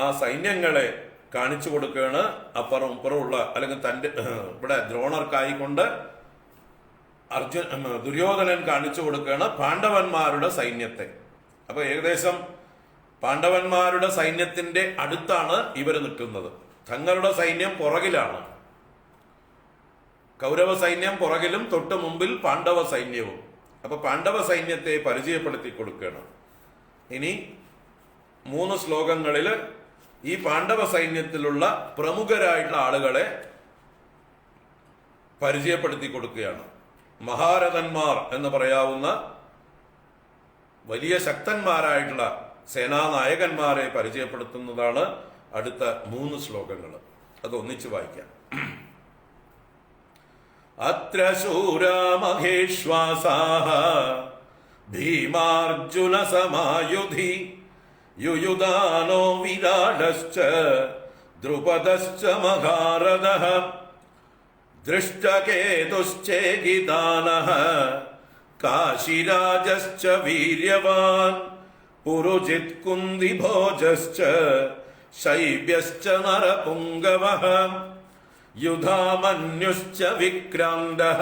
[SPEAKER 1] ആ സൈന്യങ്ങളെ കാണിച്ചു കൊടുക്കുകയാണ്. അപ്പുറം ഇപ്പുറമുള്ള, അല്ലെങ്കിൽ തന്റെ ഇവിടെ ദ്രോണർക്കായിക്കൊണ്ട് ദുര്യോധനൻ കാണിച്ചു കൊടുക്കുകയാണ് പാണ്ഡവന്മാരുടെ സൈന്യത്തെ. അപ്പൊ ഏകദേശം പാണ്ഡവന്മാരുടെ സൈന്യത്തിന്റെ അടുത്താണ് ഇവർ നിൽക്കുന്നത്. തങ്ങളുടെ സൈന്യം പുറകിലാണ്. കൗരവ സൈന്യം പുറകിലും തൊട്ട് മുമ്പിൽ പാണ്ഡവ സൈന്യവും. അപ്പൊ പാണ്ഡവ സൈന്യത്തെ പരിചയപ്പെടുത്തി കൊടുക്കുകയാണ്. ഇനി 3 ശ്ലോകങ്ങളിൽ ഈ പാണ്ഡവ സൈന്യത്തിലുള്ള പ്രമുഖരായിട്ടുള്ള ആളുകളെ പരിചയപ്പെടുത്തി കൊടുക്കുകയാണ്. മഹാരഥന്മാർ എന്ന് പറയാവുന്ന വലിയ ശക്തന്മാരായിട്ടുള്ള സേനാനായകന്മാരെ പരിചയപ്പെടുത്തുന്നതാണ് അടുത്ത 3 ശ്ലോകങ്ങൾ. അത് ഒന്നിച്ചു വായിക്കാം. അത്ര ശൂരാ മഹേശ്വാസാഃ ഭീമാർജുന സമായുധി യുയുധാനോ വിരാടശ്ച ദ്രുപദശ്ച മഹാരഥഃ ദൃഷ്ടകേതുശ്ചേകിതാനഃ കാശിരാജശ്ച വീര്യവാൻ പുരുജിത് കുന്തിഭോജശ്ച ശൈബ്യശ്ച നരപുംഗവഃ യുധാമന്യുശ്ച വിക്രാന്തഃ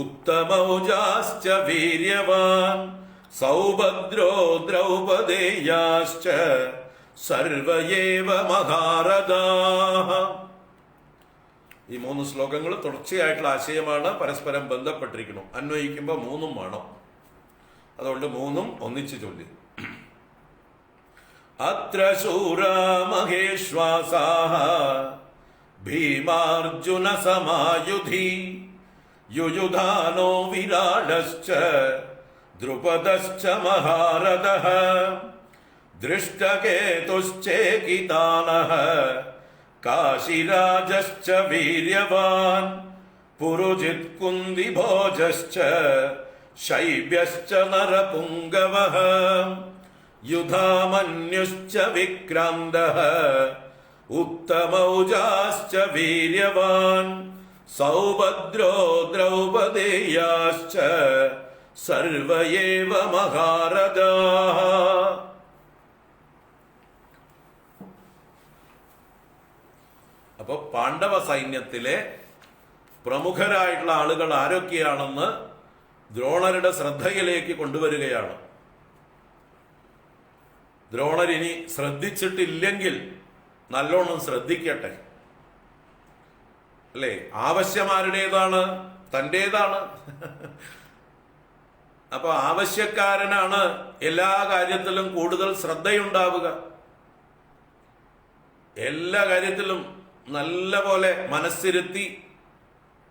[SPEAKER 1] ഉത്തമൗജാശ്ച വീര്യവാൻ സൗഭദ്രോ ദ്രൗപദേയാശ്ച സർവയേവ മഹാരഥാഃ. ഈ 3 ശ്ലോകങ്ങൾ തുടർച്ചയായിട്ടുള്ള ആശയമാണ്, പരസ്പരം ബന്ധപ്പെട്ടിരിക്കുന്നു. അന്വയിക്കുമ്പോൾ 3 വേണം. അതുകൊണ്ട് 3 ഒന്നിച്ചു ചൊല്ലി. അത്ര ശൂരാ മഹേശ്വാസാഃ ഭീമാർജുന സമായുധി യുയുധാനോ വിരാടശ്ച ദ്രുപദശ്ച മഹാരഥഃ ദൃഷ്ടകേതുശ്ചേകിതാനഃ കാശിരാജശ്ച വീര്യവാൻ പുരുജിത് കുന്തിഭോജശ്ച ശൈബ്യശ്ച നരപുംഗവഃ യുധാമന്യുശ്ച വിക്രാന്തഃ ഉത്തമൗജാശ്ച വീര്യവാൻ സൗഭദ്രോ ദ്രൗപദേയാശ്ച സർവ ഏവ മഹാരഥാഃ. അപ്പൊ പാണ്ഡവ സൈന്യത്തിലെ പ്രമുഖരായിട്ടുള്ള ആളുകൾ ആരൊക്കെയാണെന്ന് ദ്രോണരുടെ ശ്രദ്ധയിലേക്ക് കൊണ്ടുവരികയാണ്. ദ്രോണർ ഇനി ശ്രദ്ധിച്ചിട്ടില്ലെങ്കിൽ നല്ലോണം ശ്രദ്ധിക്കട്ടെ. അല്ലേ? ആവശ്യമാരുടേതാണ്? തൻ്റേതാണ്. അപ്പൊ ആവശ്യക്കാരനാണ് എല്ലാ കാര്യത്തിലും കൂടുതൽ ശ്രദ്ധയുണ്ടാവുക. എല്ലാ കാര്യത്തിലും നല്ല പോലെ മനസ്സിരുത്തി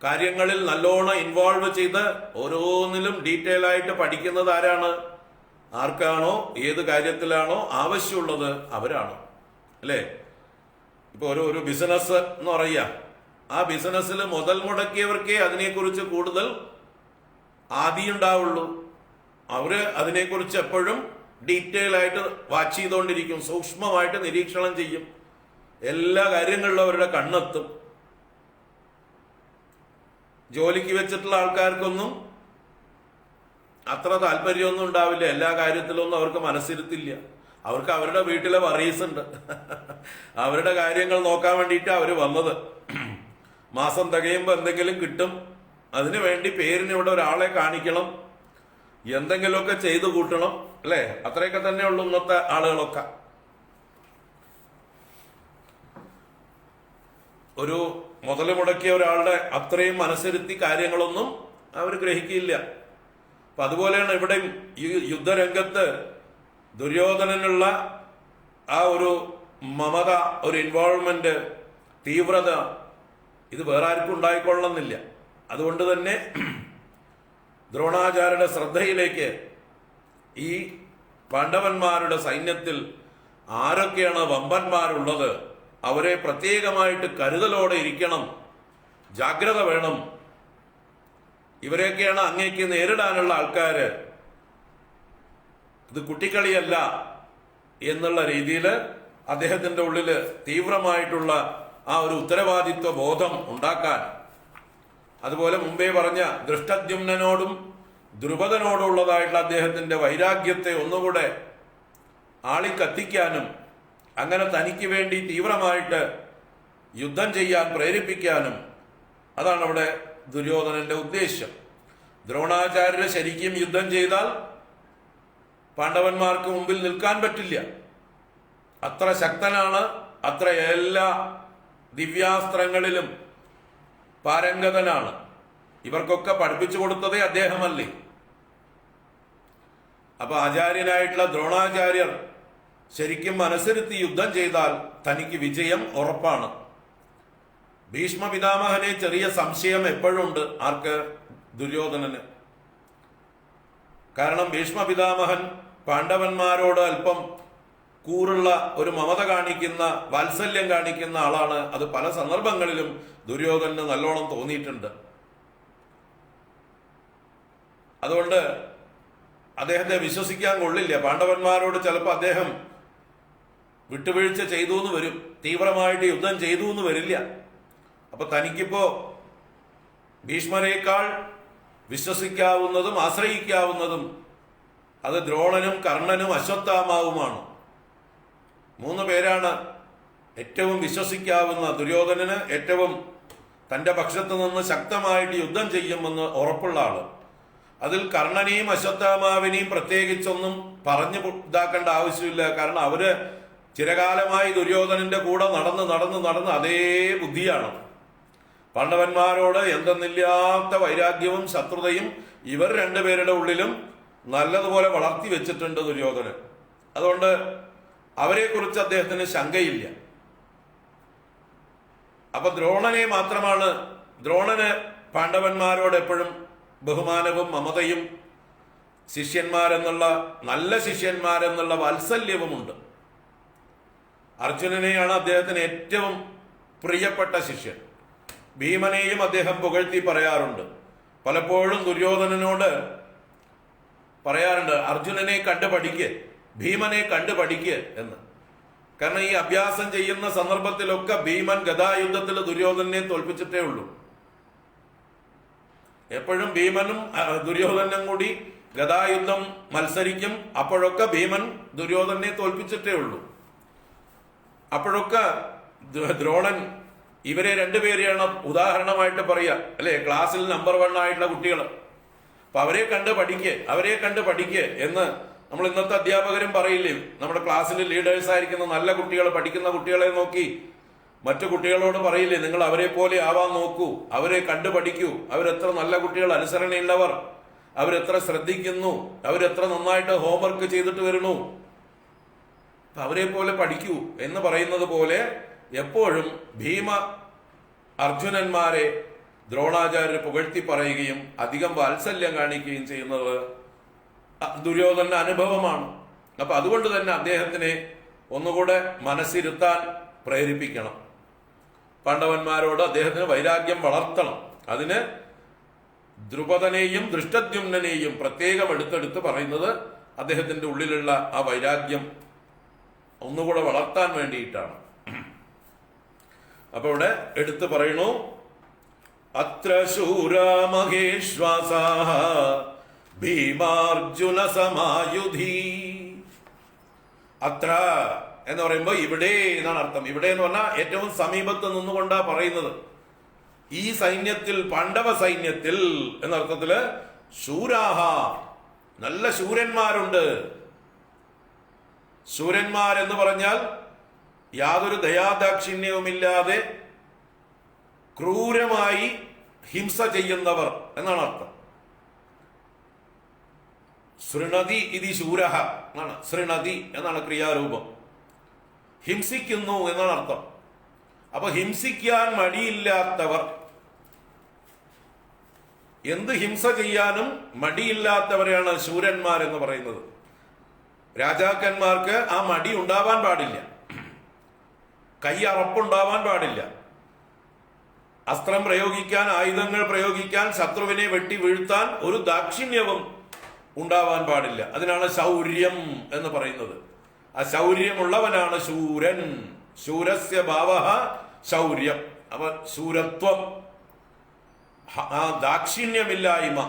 [SPEAKER 1] കാര്യങ്ങളിൽ നല്ലോണം ഇൻവോൾവ് ചെയ്ത് ഓരോന്നിലും ഡീറ്റെയിൽ ആയിട്ട് പഠിക്കുന്നത് ആരാണ്? ആർക്കാണോ ഏത് കാര്യത്തിലാണോ ആവശ്യമുള്ളത് അവരാണ്. അല്ലേ? ഇപ്പൊ ഒരു ബിസിനസ് എന്ന് പറയുക, ആ ബിസിനസ്സിൽ മുതൽ മുടക്കിയവർക്കേ അതിനെക്കുറിച്ച് കൂടുതൽ ആദിയുണ്ടാവുള്ളൂ. അവര് അതിനെക്കുറിച്ച് എപ്പോഴും ഡീറ്റെയിൽ ആയിട്ട് വാച്ച് ചെയ്തുകൊണ്ടിരിക്കും, സൂക്ഷ്മമായിട്ട് നിരീക്ഷണം ചെയ്യും, എല്ലാ കാര്യങ്ങളിലും അവരുടെ കണ്ണെത്തും. ജോലിക്ക് വെച്ചിട്ടുള്ള ആൾക്കാർക്കൊന്നും അത്ര താല്പര്യമൊന്നും ഉണ്ടാവില്ല, എല്ലാ കാര്യത്തിലൊന്നും അവർക്ക് മനസ്സിരുത്തില്ല. അവർക്ക് അവരുടെ വീട്ടിലെ വറീസ് ഉണ്ട്, അവരുടെ കാര്യങ്ങൾ നോക്കാൻ വേണ്ടിയിട്ട് അവർ വന്നത്. മാസം തികയുമ്പോൾ എന്തെങ്കിലും കിട്ടും, അതിനു വേണ്ടി പേരിന് ഇവിടെ ഒരാളെ കാണിക്കണം, എന്തെങ്കിലുമൊക്കെ ചെയ്തു കൂട്ടണം. അല്ലേ? അത്രയൊക്കെ തന്നെ ഉള്ളൂ ഇന്നത്തെ ആളുകളൊക്കെ. ഒരു മുതൽ മുടക്കിയ ഒരാളുടെ അത്രയും മനസ്സിരുത്തി കാര്യങ്ങളൊന്നും അവർ ഗ്രഹിക്കില്ല. അപ്പൊ അതുപോലെയാണ് ഇവിടെയും ഈ യുദ്ധരംഗത്ത് ദുര്യോധനനുള്ള ആ ഒരു മമത, ഒരു ഇൻവോൾവ്മെന്റ്, തീവ്രത ഇത് വേറെ ആർക്കും ഉണ്ടായിക്കൊള്ളണമെന്നില്ല. അതുകൊണ്ട് തന്നെ ദ്രോണാചാര്യരുടെ ശ്രദ്ധയിലേക്ക് ഈ പാണ്ഡവന്മാരുടെ സൈന്യത്തിൽ ആരൊക്കെയാണ് വമ്പന്മാരുള്ളത്, അവരെ പ്രത്യേകമായിട്ട് കരുതലോടെ ഇരിക്കണം, ജാഗ്രത വേണം, ഇവരെയൊക്കെയാണ് അങ്ങേക്ക് നേരിടാനുള്ള ആൾക്കാര്, ഇത് കുട്ടിക്കളിയല്ല എന്നുള്ള രീതിയിൽ അദ്ദേഹത്തിന്റെ ഉള്ളില് തീവ്രമായിട്ടുള്ള ആ ഒരു ഉത്തരവാദിത്വ ബോധം ഉണ്ടാക്കാൻ, അതുപോലെ മുമ്പേ പറഞ്ഞ ദൃഷ്ടദ്യുമ്നോടും ദ്രുപദനോടുള്ളതായിട്ടുള്ള അദ്ദേഹത്തിന്റെ വൈരാഗ്യത്തെ ഒന്നുകൂടെ ആളിക്കത്തിക്കാനും അങ്ങനെ തനിക്ക് വേണ്ടി തീവ്രമായിട്ട് യുദ്ധം ചെയ്യാൻ പ്രേരിപ്പിക്കാനും, അതാണ് അവിടെ ദുര്യോധനന്റെ ഉദ്ദേശ്യം. ദ്രോണാചാര്യര് ശരിക്കും യുദ്ധം ചെയ്താൽ പാണ്ഡവന്മാർക്ക് മുമ്പിൽ നിൽക്കാൻ പറ്റില്ല. അത്ര ശക്തനാണ്, അത്ര എല്ലാ ദിവ്യാസ്ത്രങ്ങളിലും പാരംഗതനാണ്. ഇവർക്കൊക്കെ പഠിപ്പിച്ചു കൊടുത്തതേ അദ്ദേഹമല്ലേ. അപ്പൊ ആചാര്യനായിട്ടുള്ള ദ്രോണാചാര്യർ ശരിക്കും മനസ്സിരുത്തി യുദ്ധം ചെയ്താൽ തനിക്ക് വിജയം ഉറപ്പാണ്. ഭീഷ്മ പിതാമഹനെ ചെറിയ സംശയം എപ്പോഴുണ്ട്. ആർക്ക്? ദുര്യോധനന്. കാരണം ഭീഷ്മ പിതാമഹൻ പാണ്ഡവന്മാരോട് അല്പം കൂറുള്ള ഒരു മമത കാണിക്കുന്ന, വാത്സല്യം കാണിക്കുന്ന ആളാണ്. അത് പല സന്ദർഭങ്ങളിലും ദുര്യോധനന് നല്ലോണം തോന്നിയിട്ടുണ്ട്. അതുകൊണ്ട് അദ്ദേഹത്തെ വിശ്വസിക്കാൻ കൊള്ളില്ല. പാണ്ഡവന്മാരോട് ചിലപ്പോൾ അദ്ദേഹം വിട്ടുവീഴ്ച ചെയ്തു എന്ന് വരും, തീവ്രമായിട്ട് യുദ്ധം ചെയ്തു എന്ന് വരില്ല. അപ്പൊ തനിക്കിപ്പോ ഭീഷ്മരേക്കാൾ വിശ്വസിക്കാവുന്നതും ആശ്രയിക്കാവുന്നതും അത് ദ്രോണനും കർണനും അശ്വത്ഥാമാവുമാണ്. 3 പേരാണ് ഏറ്റവും വിശ്വസിക്കാവുന്ന. ദുര്യോധനന് ഏറ്റവും തന്റെ പക്ഷത്ത് നിന്ന് ശക്തമായിട്ട് യുദ്ധം ചെയ്യുമെന്ന് ഉറപ്പുള്ള ആള്. അതിൽ കർണനെയും അശ്വത്ഥാമാവിനെയും പ്രത്യേകിച്ചൊന്നും പറഞ്ഞു ഇതാക്കേണ്ട ആവശ്യമില്ല. കാരണം അവര് ചിരകാലമായി ദുര്യോധനന്റെ കൂടെ നടന്ന് അതേ ബുദ്ധിയാണ്. പാണ്ഡവന്മാരോട് എന്തെന്നില്ലാത്ത വൈരാഗ്യവും ശത്രുതയും ഇവർ 2 പേരുടെ ഉള്ളിലും നല്ലതുപോലെ വളർത്തി വെച്ചിട്ടുണ്ട് ദുര്യോധനൻ. അതുകൊണ്ട് അവരെക്കുറിച്ച് അദ്ദേഹത്തിന് ശങ്കയില്ല. അപ്പൊ ദ്രോണനെ മാത്രമാണ്, ദ്രോണന് പാണ്ഡവന്മാരോട് എപ്പോഴും ബഹുമാനവും മമതയും ശിഷ്യന്മാരെന്നുള്ള, നല്ല ശിഷ്യന്മാരെന്നുള്ള വാത്സല്യവുമുണ്ട്. അർജുനനെയാണ് അദ്ദേഹത്തിന് ഏറ്റവും പ്രിയപ്പെട്ട ശിഷ്യൻ. ഭീമനെയും അദ്ദേഹം പുകഴ്ത്തി പറയാറുണ്ട്. പലപ്പോഴും ദുര്യോധനനോട് പറയാറുണ്ട്, അർജുനനെ കണ്ടു പഠിക്ക്, ഭീമനെ കണ്ടു പഠിക്ക് എന്ന്. കാരണം ഈ അഭ്യാസം ചെയ്യുന്ന സന്ദർഭത്തിലൊക്കെ ഭീമൻ ഗദായുദ്ധത്തിൽ ദുര്യോധനെ തോൽപ്പിച്ചിട്ടേ ഉള്ളൂ. എപ്പോഴും ഭീമനും ദുര്യോധനും കൂടി ഗദായുദ്ധം മത്സരിക്കും. അപ്പോഴൊക്കെ ഭീമൻ ദുര്യോധനെ തോൽപ്പിച്ചിട്ടേ ഉള്ളൂ. അപ്പോഴൊക്കെ ദ്രോണൻ ഇവരെ രണ്ടുപേരെയാണ് ഉദാഹരണമായിട്ട് പറയുക, അല്ലെ? ക്ലാസ്സിൽ നമ്പർ 1 ആയിട്ടുള്ള കുട്ടികൾ. അപ്പൊ അവരെ കണ്ട് പഠിക്ക് എന്ന് നമ്മൾ ഇന്നത്തെ അധ്യാപകരും പറയില്ലേ? നമ്മുടെ ക്ലാസ്സിൽ ലീഡേഴ്സ് ആയിരിക്കുന്ന നല്ല കുട്ടികൾ, പഠിക്കുന്ന കുട്ടികളെ നോക്കി മറ്റു കുട്ടികളോട് പറയില്ലേ, നിങ്ങൾ അവരെ പോലെ ആവാൻ നോക്കൂ, അവരെ കണ്ടു പഠിക്കൂ, അവരെത്ര നല്ല കുട്ടികൾ, അനുസരണയുള്ളവർ, അവരെത്ര ശ്രദ്ധിക്കുന്നു, അവരെത്ര നന്നായിട്ട് ഹോംവർക്ക് ചെയ്തിട്ട് വരുന്നു, അവരെ പോലെ പഠിക്കൂ എന്ന് പറയുന്നത് പോലെ എപ്പോഴും ഭീമ അർജുനന്മാരെ ദ്രോണാചാര്യർ പുകഴ്ത്തി പറയുകയും അധികം വാത്സല്യം കാണിക്കുകയും ചെയ്യുന്നത് ദുര്യോധന അനുഭവമാണ്. അപ്പൊ അതുകൊണ്ട് തന്നെ അദ്ദേഹത്തിനെ ഒന്നുകൂടെ മനസ്സിരുത്താൻ പ്രേരിപ്പിക്കണം. പാണ്ഡവന്മാരോട് അദ്ദേഹത്തിന് വൈരാഗ്യം വളർത്തണം. അതിന് ദ്രുപദനെയും ദൃഷ്ടദ്യുമ്നെയും പ്രത്യേകം എടുത്തെടുത്ത് പറയുന്നത് അദ്ദേഹത്തിന്റെ ഉള്ളിലുള്ള ആ വൈരാഗ്യം ഒന്നുകൂടെ വളർത്താൻ വേണ്ടിയിട്ടാണ്. അപ്പൊ ഇവിടെ എടുത്തു പറയണു, അത്ര ശൂരാ മഹേശ്വാസാഃ ഭീമാർജുന സമായുധി. അത്ര എന്ന് പറയുമ്പോ ഇവിടെ എന്നാണ് അർത്ഥം. ഇവിടെ എന്ന് പറഞ്ഞാൽ ഏറ്റവും സമീപത്ത് നിന്നുകൊണ്ടാ പറയുന്നത്. ഈ സൈന്യത്തിൽ, പാണ്ഡവ സൈന്യത്തിൽ എന്നർത്ഥത്തില് ശൂരാഹ, നല്ല ശൂരന്മാരുണ്ട്. ശൂരന്മാരെന്ന് പറഞ്ഞാൽ യാതൊരു ദയാദാക്ഷിണ്യവുമില്ലാതെ ക്രൂരമായി ഹിംസ ചെയ്യുന്നവർ എന്നാണ് അർത്ഥം. ശൃണതി ഇതി ശൂരഹ എന്നാണ്, ശൃണതി എന്നാണ് ക്രിയാരൂപം. ഹിംസിക്കുന്നു എന്നാണ് അർത്ഥം. അപ്പൊ ഹിംസിക്കാൻ മടിയില്ലാത്തവർ, എന്ത് ഹിംസ ചെയ്യാനും മടിയില്ലാത്തവരെയാണ് ശൂരന്മാർ എന്ന് പറയുന്നത്. രാജാക്കന്മാർക്ക് ആ മടി ഉണ്ടാവാൻ പാടില്ല, കൈയറപ്പുണ്ടാവാൻ പാടില്ല. അസ്ത്രം പ്രയോഗിക്കാൻ, ആയുധങ്ങൾ പ്രയോഗിക്കാൻ, ശത്രുവിനെ വെട്ടി വീഴ്ത്താൻ ഒരു ദാക്ഷിണ്യവും ഉണ്ടാവാൻ പാടില്ല. അതിനാണ് ശൗര്യം എന്ന് പറയുന്നത്. ആ ശൗര്യമുള്ളവനാണ് ശൂരൻ. ശൂരസ്യ ഭാവഃ ശൗര്യം. അപ്പൊ ശൂരത്വം, ആ ദാക്ഷിണ്യമില്ലായ്മ,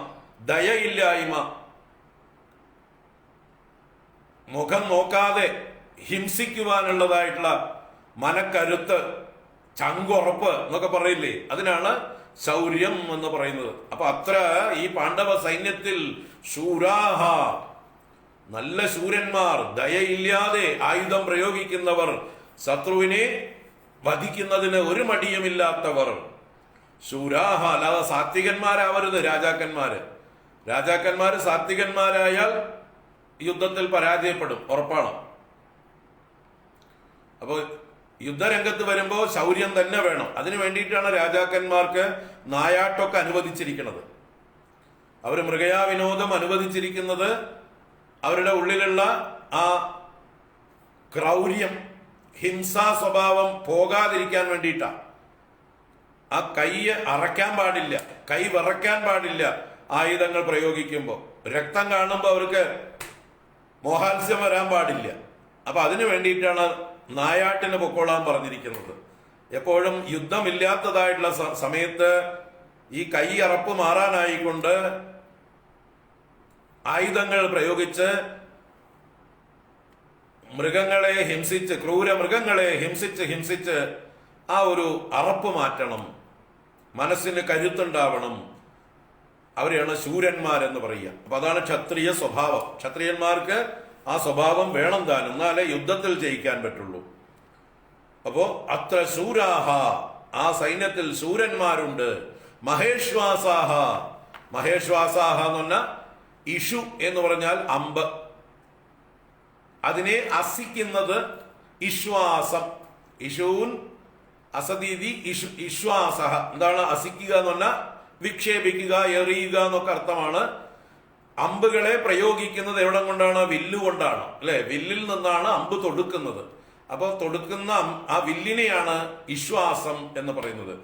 [SPEAKER 1] ദയയില്ലായ്മ, മുഖം നോക്കാതെ ഹിംസിക്കുവാനുള്ളതായിട്ടുള്ള മനക്കരുത്ത്, ചങ്കുറപ്പ് എന്നൊക്കെ പറയില്ലേ, അതിനാണ് ശൗര്യം എന്ന് പറയുന്നത്. അപ്പൊ അത്ര ഈ പാണ്ഡവ സൈന്യത്തിൽ ശൂരാഹ, നല്ല ശൂരന്മാർ, ദയയില്ലാതെ ആയുധം പ്രയോഗിക്കുന്നവർ, ശത്രുവിനെ വധിക്കുന്നതിന് ഒരു മടിയുമില്ലാത്തവർ ശൂരാഹ. അല്ലാതെ സാത്വികന്മാരാവരുത് രാജാക്കന്മാര്. രാജാക്കന്മാര് സാത്വികന്മാരായാൽ യുദ്ധത്തിൽ പരാജയപ്പെടും, ഉറപ്പാണ്. അപ്പോൾ യുദ്ധരംഗത്ത് വരുമ്പോൾ ശൗര്യം തന്നെ വേണം. അതിനു വേണ്ടിയിട്ടാണ് രാജാക്കന്മാർക്ക് നായാട്ടൊക്കെ അനുവദിച്ചിരിക്കുന്നത്. അവർ മൃഗയാവിനോദം അനുവദിച്ചിരിക്കുന്നത് അവരുടെ ഉള്ളിലുള്ള ആ ക്രൗര്യം, ഹിംസാ സ്വഭാവം പോകാതിരിക്കാൻ വേണ്ടിയിട്ടാണ്. ആ കൈ അറയ്ക്കാൻ പാടില്ല, കൈ വിറയ്ക്കാൻ പാടില്ല ആയുധങ്ങൾ പ്രയോഗിക്കുമ്പോൾ. രക്തം കാണുമ്പോൾ അവർക്ക് മോഹാത്സ്യം വരാൻ പാടില്ല. അപ്പൊ അതിനു വേണ്ടിയിട്ടാണ് നായാട്ടിന് പൊക്കോളാൻ പറഞ്ഞിരിക്കുന്നത്. എപ്പോഴും യുദ്ധമില്ലാത്തതായിട്ടുള്ള സമയത്ത് ഈ കൈ അറപ്പ് മാറാനായിക്കൊണ്ട് ആയുധങ്ങൾ പ്രയോഗിച്ച് മൃഗങ്ങളെ ഹിംസിച്ച്, ക്രൂര മൃഗങ്ങളെ ഹിംസിച്ച് ആ ഒരു അറപ്പ് മാറ്റണം, മനസ്സിന് കരുത്തുണ്ടാവണം. അവരെയാണ് ശൂരന്മാരെന്ന് പറയുക. അപ്പൊ അതാണ് ക്ഷത്രിയ സ്വഭാവം. ക്ഷത്രിയന്മാർക്ക് ആ സ്വഭാവം വേണം താനും, എന്നാലേ യുദ്ധത്തിൽ ജയിക്കാൻ പറ്റുള്ളൂ. അപ്പോ അത്ര ശൂരാഹ, ആ സൈന്യത്തിൽ ശൂരന്മാരുണ്ട്. മഹേശ്വാസാഹ, മഹേശ്വാസാഹ എന്ന് പറഞ്ഞാൽ ഇഷു എന്ന് പറഞ്ഞാൽ അമ്പ്, അതിനെ അസിക്കുന്നത് ഇശ്വാസം. ഇഷൂൻ അസതീതി ഇശ്വാസഹ. എന്താണ് അസിക്കുക എന്ന് പറഞ്ഞാൽ വിക്ഷേപിക്കുക, എറിയുക എന്നൊക്കെ അർത്ഥമാണ്. അമ്പുകളെ പ്രയോഗിക്കുന്നത് എവിടെ കൊണ്ടാണ്? വില്ലുകൊണ്ടാണ്, അല്ലെ? വില്ലിൽ നിന്നാണ് അമ്പ് തൊടുക്കുന്നത്. അപ്പോൾ തൊടുക്കുന്ന ആ വില്ലിനെയാണ് വിശ്വാസം എന്ന് പറയുന്നത്.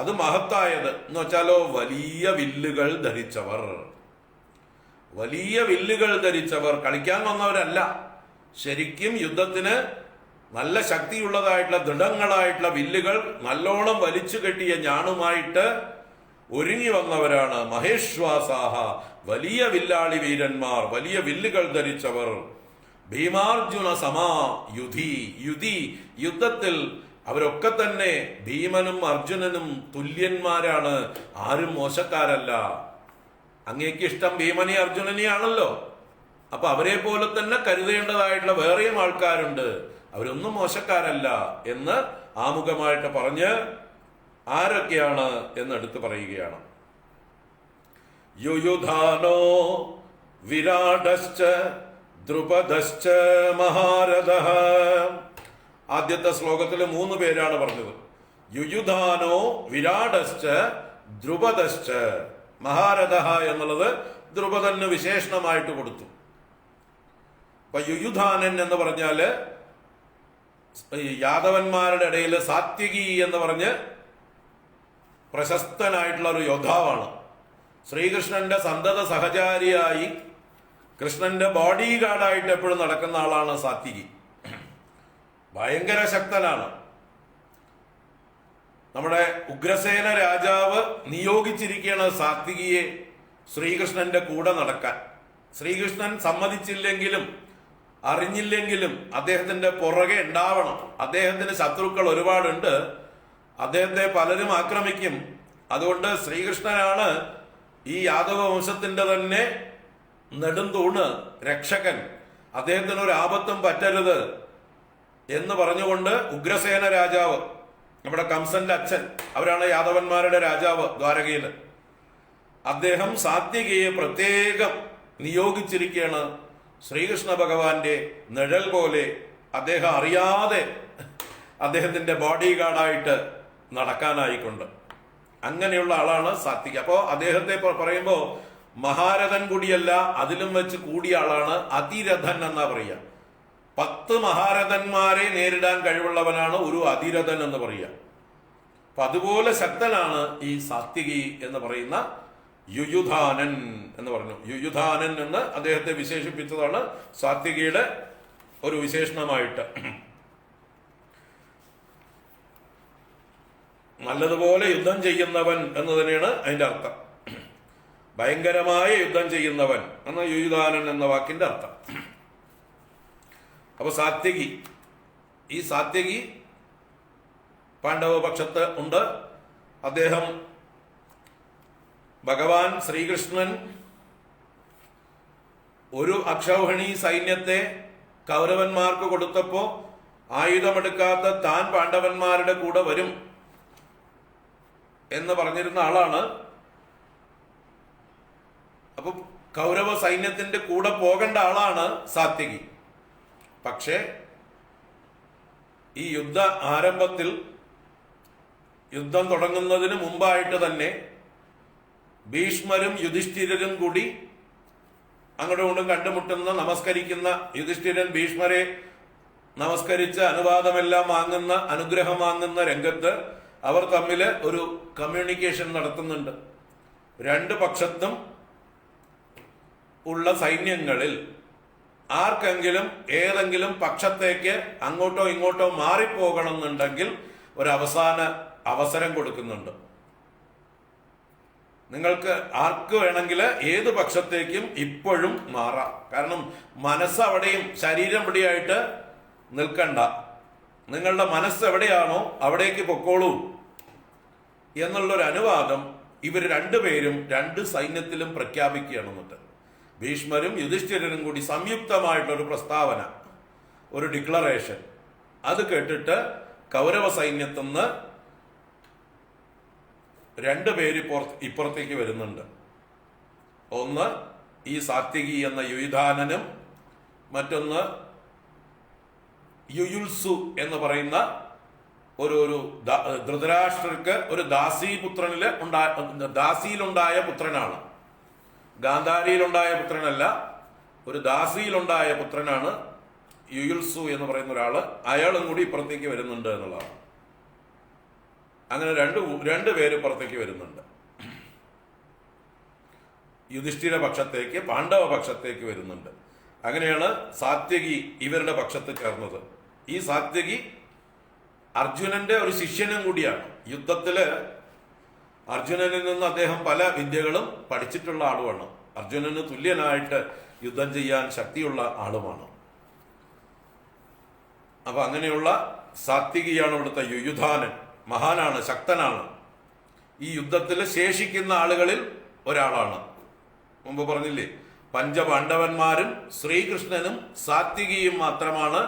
[SPEAKER 1] അത് മഹത്തായത് എന്ന് വെച്ചാലോ, വലിയ വില്ലുകൾ ധരിച്ചവർ. വലിയ വില്ലുകൾ ധരിച്ചവർ കളിക്കാൻ വന്നവരല്ല. ശരിക്കും യുദ്ധത്തിന് നല്ല ശക്തിയുള്ളതായിട്ടുള്ള ദൃഢങ്ങളായിട്ടുള്ള വില്ലുകൾ നല്ലോണം വലിച്ചു കെട്ടിയ ഞാണുമായിട്ട് ഒരുങ്ങി വന്നവരാണ് മഹേശ്വാസാഹ, വലിയ വില്ലാളി വീരന്മാർ, വലിയ വില്ലുകൾ ധരിച്ചവർ. ഭീമാർജുന സമാ യുധി, യുദ്ധത്തിൽ അവരൊക്കെ തന്നെ ഭീമനും അർജുനനും തുല്യന്മാരാണ്, ആരും മോശക്കാരല്ല. അങ്ങേക്ക് ഇഷ്ടം ഭീമനെ അർജുനനെയാണല്ലോ, അപ്പൊ അവരെ പോലെ തന്നെ കരുതേണ്ടതായിട്ടുള്ള വേറെയും ആൾക്കാരുണ്ട്, അവരൊന്നും മോശക്കാരല്ല എന്ന് ആമുഖമായിട്ട് പറഞ്ഞ് ആരൊക്കെയാണ് എന്നെടുത്ത് പറയുകയാണ്. യുയുധാനോ വിരാടശ്ച ദ്രുപദശ്ച മഹാരഥഃ. ആദ്യത്തെ ശ്ലോകത്തിൽ 3 പേരാണ് പറഞ്ഞത്. യുയുധാനോ വിരാടശ്ച ദ്രുപദശ്ച മഹാരഥഃ എന്നുള്ളത് ദ്രുപദന് വിശേഷണമായിട്ട് കൊടുത്തു. അപ്പൊ യുയുധാനൻ എന്ന് പറഞ്ഞാല് യാദവന്മാരുടെ ഇടയിൽ സാത്വികി എന്ന് പറഞ്ഞ് പ്രശസ്തനായിട്ടുള്ള ഒരു യോദ്ധാവാണ്. ശ്രീകൃഷ്ണന്റെ സന്തത സഹചാരിയായി കൃഷ്ണന്റെ ബോഡി ഗാർഡായിട്ട് എപ്പോഴും നടക്കുന്ന ആളാണ് സാത്വികി. ഭയങ്കര ശക്തനാണ്. നമ്മുടെ ഉഗ്രസേന രാജാവ് നിയോഗിച്ചിരിക്കുകയാണ് സാത്വികിയെ ശ്രീകൃഷ്ണന്റെ കൂടെ നടക്കാൻ. ശ്രീകൃഷ്ണൻ സമ്മതിച്ചില്ലെങ്കിലും അറിഞ്ഞില്ലെങ്കിലും അദ്ദേഹത്തിന്റെ പുറകെ ഉണ്ടാവണം. അദ്ദേഹത്തിന് ശത്രുക്കൾ ഒരുപാടുണ്ട്, അദ്ദേഹത്തെ പലരും ആക്രമിക്കും. അതുകൊണ്ട് ശ്രീകൃഷ്ണനാണ് ഈ യാദവ വംശത്തിന്റെ തന്നെ നെടുംതൂണ്, രക്ഷകൻ. അദ്ദേഹത്തിന് ഒരു ആപത്തും പറ്റരുത് എന്ന് പറഞ്ഞുകൊണ്ട് ഉഗ്രസേന രാജാവ്, നമ്മുടെ കംസന്റെ അച്ഛൻ, അവരാണ് യാദവന്മാരുടെ രാജാവ് ദ്വാരകയിൽ, അദ്ദേഹം സാത്വികയെ പ്രത്യേകം നിയോഗിച്ചിരിക്കുകയാണ് ശ്രീകൃഷ്ണ ഭഗവാന്റെ നിഴൽ പോലെ. അദ്ദേഹം അറിയാതെ അദ്ദേഹത്തിന്റെ ബോഡി ഗാർഡായിട്ട് നടക്കാനായിക്കൊണ്ട് അങ്ങനെയുള്ള ആളാണ് സാത്വിക. അപ്പോ അദ്ദേഹത്തെ പറയുമ്പോൾ മഹാരഥൻ കൂടിയല്ല, അതിലും വെച്ച് കൂടിയ ആളാണ്. അതിരഥൻ എന്നാ പറയുക. 10 മഹാരഥന്മാരെ നേരിടാൻ കഴിവുള്ളവനാണ് ഒരു അതിരഥൻ എന്ന് പറയുക. അപ്പൊ അതുപോലെ ശക്തനാണ് ഈ സാത്വികി എന്ന് പറയുന്ന യുയുധാനൻ എന്ന് പറഞ്ഞു. യുയുധാനൻ എന്ന് അദ്ദേഹത്തെ വിശേഷിപ്പിച്ചതാണ് സാത്വികിയുടെ ഒരു വിശേഷണമായിട്ട്. നല്ലതുപോലെ യുദ്ധം ചെയ്യുന്നവൻ എന്ന് തന്നെയാണ് അതിന്റെ അർത്ഥം. ഭയങ്കരമായ യുദ്ധം ചെയ്യുന്നവൻ എന്ന യുയുധാനൻ എന്ന വാക്കിന്റെ അർത്ഥം. അപ്പൊ സാത്വികി, ഈ സാത്വികി പാണ്ഡവ പക്ഷത്ത് ഉണ്ട്. അദ്ദേഹം ഭഗവാൻ ശ്രീകൃഷ്ണൻ ഒരു അക്ഷൗഹിണി സൈന്യത്തെ കൗരവന്മാർക്ക് കൊടുത്തപ്പോ ആയുധമെടുക്കാത്ത താൻ പാണ്ഡവന്മാരുടെ കൂടെ വരും എന്ന് പറഞ്ഞിരുന്ന ആളാണ്. അപ്പൊ കൗരവ സൈന്യത്തിന്റെ കൂടെ പോകേണ്ട ആളാണ് സാത്വികി. പക്ഷേ ഈ യുദ്ധ ആരംഭത്തിൽ, യുദ്ധം തുടങ്ങുന്നതിന് മുമ്പായിട്ട് തന്നെ ഭീഷ്മരും യുധിഷ്ഠിരരും കൂടി അങ്ങോട്ടും ഇങ്ങോട്ടും കണ്ടുമുട്ടുന്ന, നമസ്കരിക്കുന്ന, യുധിഷ്ഠിരൻ ഭീഷ്മരെ നമസ്കരിച്ച് അനുവാദമെല്ലാം വാങ്ങുന്ന, അനുഗ്രഹം വാങ്ങുന്ന രംഗത്ത് അവർ തമ്മിൽ ഒരു കമ്മ്യൂണിക്കേഷൻ നടത്തുന്നുണ്ട്. 2 പക്ഷത്തും ഉള്ള സൈന്യങ്ങളിൽ ആർക്കെങ്കിലും ഏതെങ്കിലും പക്ഷത്തേക്ക് അങ്ങോട്ടോ ഇങ്ങോട്ടോ മാറിപ്പോകണം എന്നുണ്ടെങ്കിൽ ഒരു അവസാന അവസരം കൊടുക്കുന്നുണ്ട്. നിങ്ങൾക്ക് ആർക്ക് വേണമെങ്കിൽ ഏത് പക്ഷത്തേക്കും ഇപ്പോഴും മാറാം. കാരണം മനസ്സ് അവിടെയും ശരീരം ഇവിടെയായിട്ട് നിൽക്കണ്ട, നിങ്ങളുടെ മനസ്സ് എവിടെയാണോ അവിടേക്ക് പൊക്കോളൂ എന്നുള്ളൊരു അനുവാദം ഇവർ 2 പേരും 2 സൈന്യത്തിലും പ്രഖ്യാപിക്കുകയാണ്. എന്നിട്ട് ഭീഷ്മരും യുധിഷ്ഠിരനും കൂടി സംയുക്തമായിട്ടൊരു പ്രസ്താവന, ഒരു ഡിക്ലറേഷൻ, അത് കേട്ടിട്ട് കൗരവ സൈന്യത്തിന്ന് 2 പേര് ഇപ്പുറത്തേക്ക് വരുന്നുണ്ട്. ഒന്ന് ഈ സാത്വികി എന്ന യുയുധാനനും മറ്റൊന്ന് യുയുത്സു എന്ന് പറയുന്ന ഒരു ധൃതരാഷ്ട്രർക്ക് ഒരു ദാസിയിലുണ്ടായ പുത്രനാണ്. ഗാന്ധാരിയിലുണ്ടായ പുത്രനല്ല, ഒരു ദാസിയിലുണ്ടായ പുത്രനാണ് യുയുത്സു എന്ന് പറയുന്ന ഒരാള്. അയാളും കൂടി ഇപ്പുറത്തേക്ക് വരുന്നുണ്ട് എന്നുള്ളതാണ്. അങ്ങനെ രണ്ട് പേര് പുറത്തേക്ക് വരുന്നുണ്ട്. യുധിഷ്ഠിര പക്ഷത്തേക്ക്, പാണ്ഡവ പക്ഷത്തേക്ക് വരുന്നുണ്ട്. അങ്ങനെയാണ് സാത്യകി ഇവരുടെ പക്ഷത്ത് ചേർന്നത്. ഈ സാത്യകി അർജുനന്റെ ഒരു ശിഷ്യനും കൂടിയാണ്. യുദ്ധത്തില് അർജുനനിൽ നിന്ന് അദ്ദേഹം പല വിദ്യകളും പഠിച്ചിട്ടുള്ള ആളുമാണ്. അർജുനന് തുല്യനായിട്ട് യുദ്ധം ചെയ്യാൻ ശക്തിയുള്ള ആളുമാണ്. അപ്പൊ അങ്ങനെയുള്ള സാത്വികിയാണ് ഇവിടുത്തെ യുയുധാനൻ. മഹാനാണ്, ശക്തനാണ്. ഈ യുദ്ധത്തിൽ ശേഷിക്കുന്ന ആളുകളിൽ ഒരാളാണ്. മുമ്പ് പറഞ്ഞില്ലേ, പഞ്ചപാണ്ഡവന്മാരും ശ്രീകൃഷ്ണനും സാത്വികിയും മാത്രമാണ്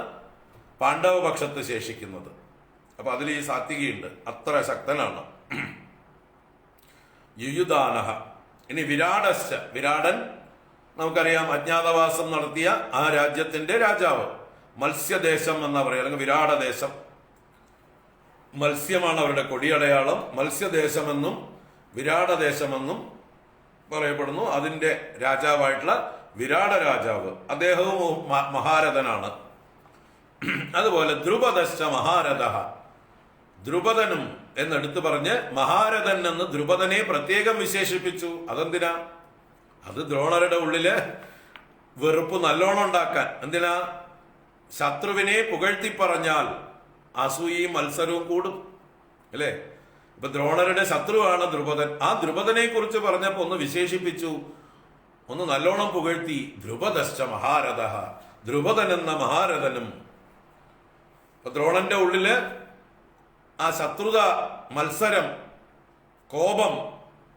[SPEAKER 1] പാണ്ഡവപക്ഷത്ത് ശേഷിക്കുന്നത്. അപ്പൊ അതിൽ ഈ സാത്വികിയുണ്ട്, അത്ര ശക്തനാണ്. യുയുധാനഹ. ഇനി വിരാടശ്ച. വിരാടൻ നമുക്കറിയാം, അജ്ഞാതവാസം നടത്തിയ ആ രാജ്യത്തിന്റെ രാജാവ്. മത്സ്യദേശം എന്നാ പറയുക, അല്ലെങ്കിൽ വിരാടദേശം. മത്സ്യമാണ് അവരുടെ കൊടിയടയാളം. മത്സ്യദേശമെന്നും വിരാടദേശമെന്നും പറയപ്പെടുന്നു. അതിന്റെ രാജാവായിട്ടുള്ള വിരാട രാജാവ്, അദ്ദേഹവും മഹാരഥനാണ്. അതുപോലെ ദ്രുപദശ്ച മഹാരഥ. ദ്രുപദനും എന്നെടുത്തു പറഞ്ഞ് മഹാരഥൻ എന്ന് ദ്രുപദനെ പ്രത്യേകം വിശേഷിപ്പിച്ചു. അതെന്തിനാ? അത് ദ്രോണരുടെ ഉള്ളില് വെറുപ്പ് നല്ലോണം ഉണ്ടാക്കാൻ. എന്തിനാ? ശത്രുവിനെ പുകഴ്ത്തി പറഞ്ഞാൽ അസൂയയും മത്സരവും കൂടും, അല്ലേ? ഇപ്പൊ ദ്രോണരുടെ ശത്രുവാണ് ദ്രുപദൻ. ആ ദ്രുപദനെ കുറിച്ച് പറഞ്ഞപ്പോ ഒന്ന് വിശേഷിപ്പിച്ചു, ഒന്ന് നല്ലോണം പുകഴ്ത്തി. ദ്രുപദശ്ച മഹാരഥ. ദ്രുപദൻ എന്ന മഹാരഥനും. ഇപ്പൊ ദ്രോണന്റെ ഉള്ളില് ആ ശത്രുത, മത്സരം, കോപം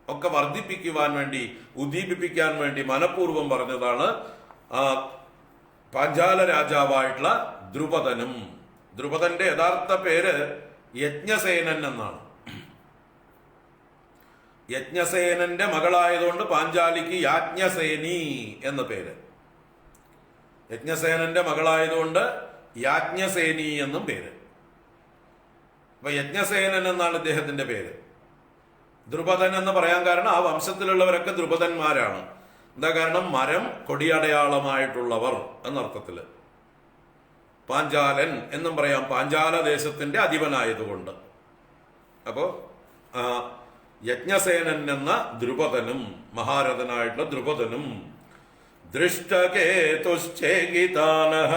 [SPEAKER 1] ഒക്കെ വർദ്ധിപ്പിക്കുവാൻ വേണ്ടി, ഉദ്ദീപിപ്പിക്കാൻ വേണ്ടി മനഃപൂർവ്വം പറഞ്ഞതാണ് ആ പാഞ്ചാല രാജാവായിട്ടുള്ള ദ്രുപദനും. ദ്രുപദന്റെ യഥാർത്ഥ പേര് യജ്ഞസേനൻ എന്നാണ്. യജ്ഞസേനന്റെ മകളായതുകൊണ്ട് പാഞ്ചാലിക്ക് യാജ്ഞസേനി എന്ന പേര്. യജ്ഞസേനന്റെ മകളായതുകൊണ്ട് യാജ്ഞസേനി എന്നും പേര്. അപ്പൊ യജ്ഞസേനൻ എന്നാണ് ഇദ്ദേഹത്തിന്റെ പേര്. ദ്രുപദൻ എന്ന് പറയാൻ കാരണം ആ വംശത്തിലുള്ളവരൊക്കെ ദ്രുപദന്മാരാണ്. എന്താ കാരണം? മരം കൊടിയടയാളമായിട്ടുള്ളവർ എന്നർത്ഥത്തില്. പാഞ്ചാലൻ എന്നും പറയാം, പാഞ്ചാല ദേശത്തിന്റെ അധിപനായതുകൊണ്ട്. അപ്പോ യജ്ഞസേനൻ എന്ന ദ്രുപദനും, മഹാരഥനായിട്ടുള്ള ദ്രുപദനും. ദൃഷ്ടകേതുശ്ചേകിതാനഃ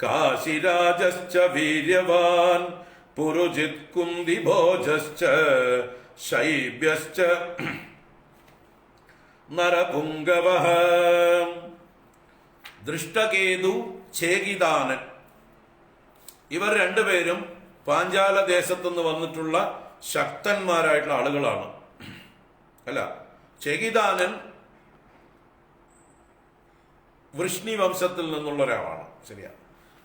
[SPEAKER 1] കാശിരാജശ്ച വീര്യവാൻ പുരുജിത് കുന്തിഭോജശ്ച ശൈബ്യശ്ച നരപുംഗവഃ. ദൃഷ്ടകേതു, ഛേകിതാനൻ, ഇവർ രണ്ടുപേരും പാഞ്ചാല ദേശത്തുനിന്ന് വന്നിട്ടുള്ള ശക്തന്മാരായിട്ടുള്ള ആളുകളാണ്. അല്ല, ഛേകിതാനൻ വൃഷ്ണി വംശത്തിൽ നിന്നുള്ള ഒരാളാണ്. ശരിയാ.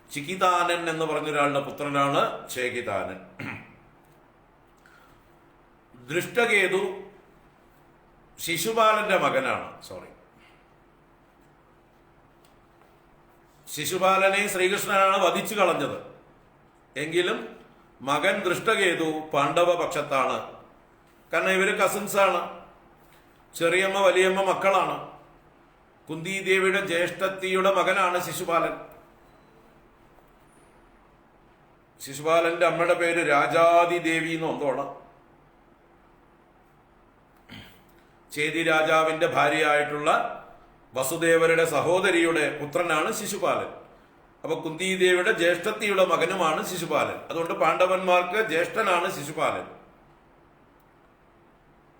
[SPEAKER 1] ചികിതാനൻ എന്ന് പറഞ്ഞൊരാളുടെ പുത്രനാണ് ഛേകിതാനൻ. ദൃഷ്ടകേതു ശിശുപാലന്റെ മകനാണ്. ശിശുപാലനെ ശ്രീകൃഷ്ണനാണ് വധിച്ചു കളഞ്ഞത്. എങ്കിലും മകൻ ദൃഷ്ടകേതു പാണ്ഡവ പക്ഷത്താണ്. കാരണം ഇവര് കസിൻസാണ്. ചെറിയമ്മ വലിയമ്മ മക്കളാണ്. കുന്തിദേവിയുടെ ജ്യേഷ്ഠത്തിയുടെ മകനാണ് ശിശുപാലൻ. ശിശുപാലന്റെ അമ്മയുടെ പേര് രാജാതിദേവി എന്നൊന്നോണം. ചേതി രാജാവിന്റെ ഭാര്യയായിട്ടുള്ള വസുദേവരുടെ സഹോദരിയുടെ പുത്രനാണ് ശിശുപാലൻ. അപ്പൊ കുന്തിദേവിയുടെ ജ്യേഷ്ഠത്തിയുടെ മകനുമാണ് ശിശുപാലൻ. അതുകൊണ്ട് പാണ്ഡവന്മാർക്ക് ജ്യേഷ്ഠനാണ് ശിശുപാലൻ.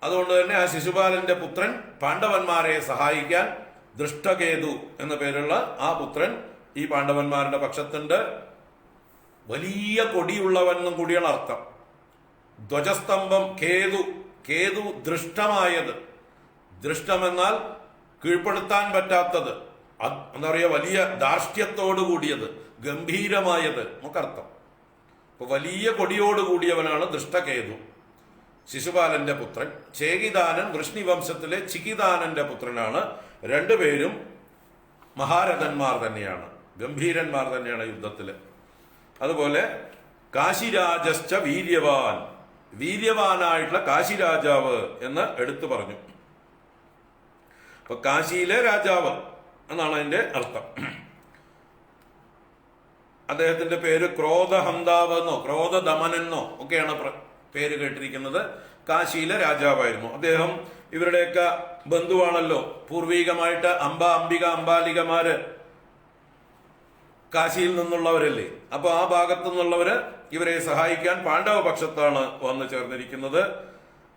[SPEAKER 1] അതുകൊണ്ട് തന്നെ ആ ശിശുപാലന്റെ പുത്രൻ പാണ്ഡവന്മാരെ സഹായിക്കാൻ ദൃഷ്ടകേതു എന്ന പേരുള്ള ആ പുത്രൻ ഈ പാണ്ഡവന്മാരുടെ പക്ഷത്തുണ്ട്. വലിയ കൊടിയുള്ളവൻ എന്നും കൂടിയാണ് അർത്ഥം. ധ്വജസ്തംഭം കേതു. കേതു ദൃഷ്ടമായത്. ദൃഷ്ടമെന്നാൽ കീഴ്പ്പെടുത്താൻ പറ്റാത്തത്, എന്താ പറയുക, വലിയ ധാർഷ്ട്യത്തോടു കൂടിയത്, ഗംഭീരമായത് നമുക്കർത്ഥം. അപ്പൊ വലിയ കൊടിയോട് കൂടിയവനാണ് ദൃഷ്ടകേതു, ശിശുപാലന്റെ പുത്രൻ. ഛേകിതാനൻ വൃഷ്ണി വംശത്തിലെ ചികിതാനന്റെ പുത്രനാണ്. രണ്ടുപേരും മഹാരഥന്മാർ തന്നെയാണ്, ഗംഭീരന്മാർ തന്നെയാണ് യുദ്ധത്തില്. അതുപോലെ കാശിരാജശ്ച വീര്യവാൻ. വീര്യവാനായിട്ടുള്ള കാശിരാജാവ് എന്ന് എടുത്തു പറഞ്ഞു. അപ്പൊ കാശിയിലെ രാജാവ് എന്നാണ് അതിന്റെ അർത്ഥം. അദ്ദേഹത്തിന്റെ പേര് ക്രോധഹന്താവ് എന്നോ ക്രോധദമനെന്നോ ഒക്കെയാണ് പേര് കേട്ടിരിക്കുന്നത്. കാശിയിലെ രാജാവായിരുന്നു അദ്ദേഹം. ഇവരുടെയൊക്കെ ബന്ധുവാണല്ലോ. പൂർവീകമായിട്ട് അംബിക അംബാലികമാര് കാശിയിൽ നിന്നുള്ളവരല്ലേ. അപ്പൊ ആ ഭാഗത്തു നിന്നുള്ളവര് ഇവരെ സഹായിക്കാൻ പാണ്ഡവ പക്ഷത്താണ് വന്നു ചേർന്നിരിക്കുന്നത്.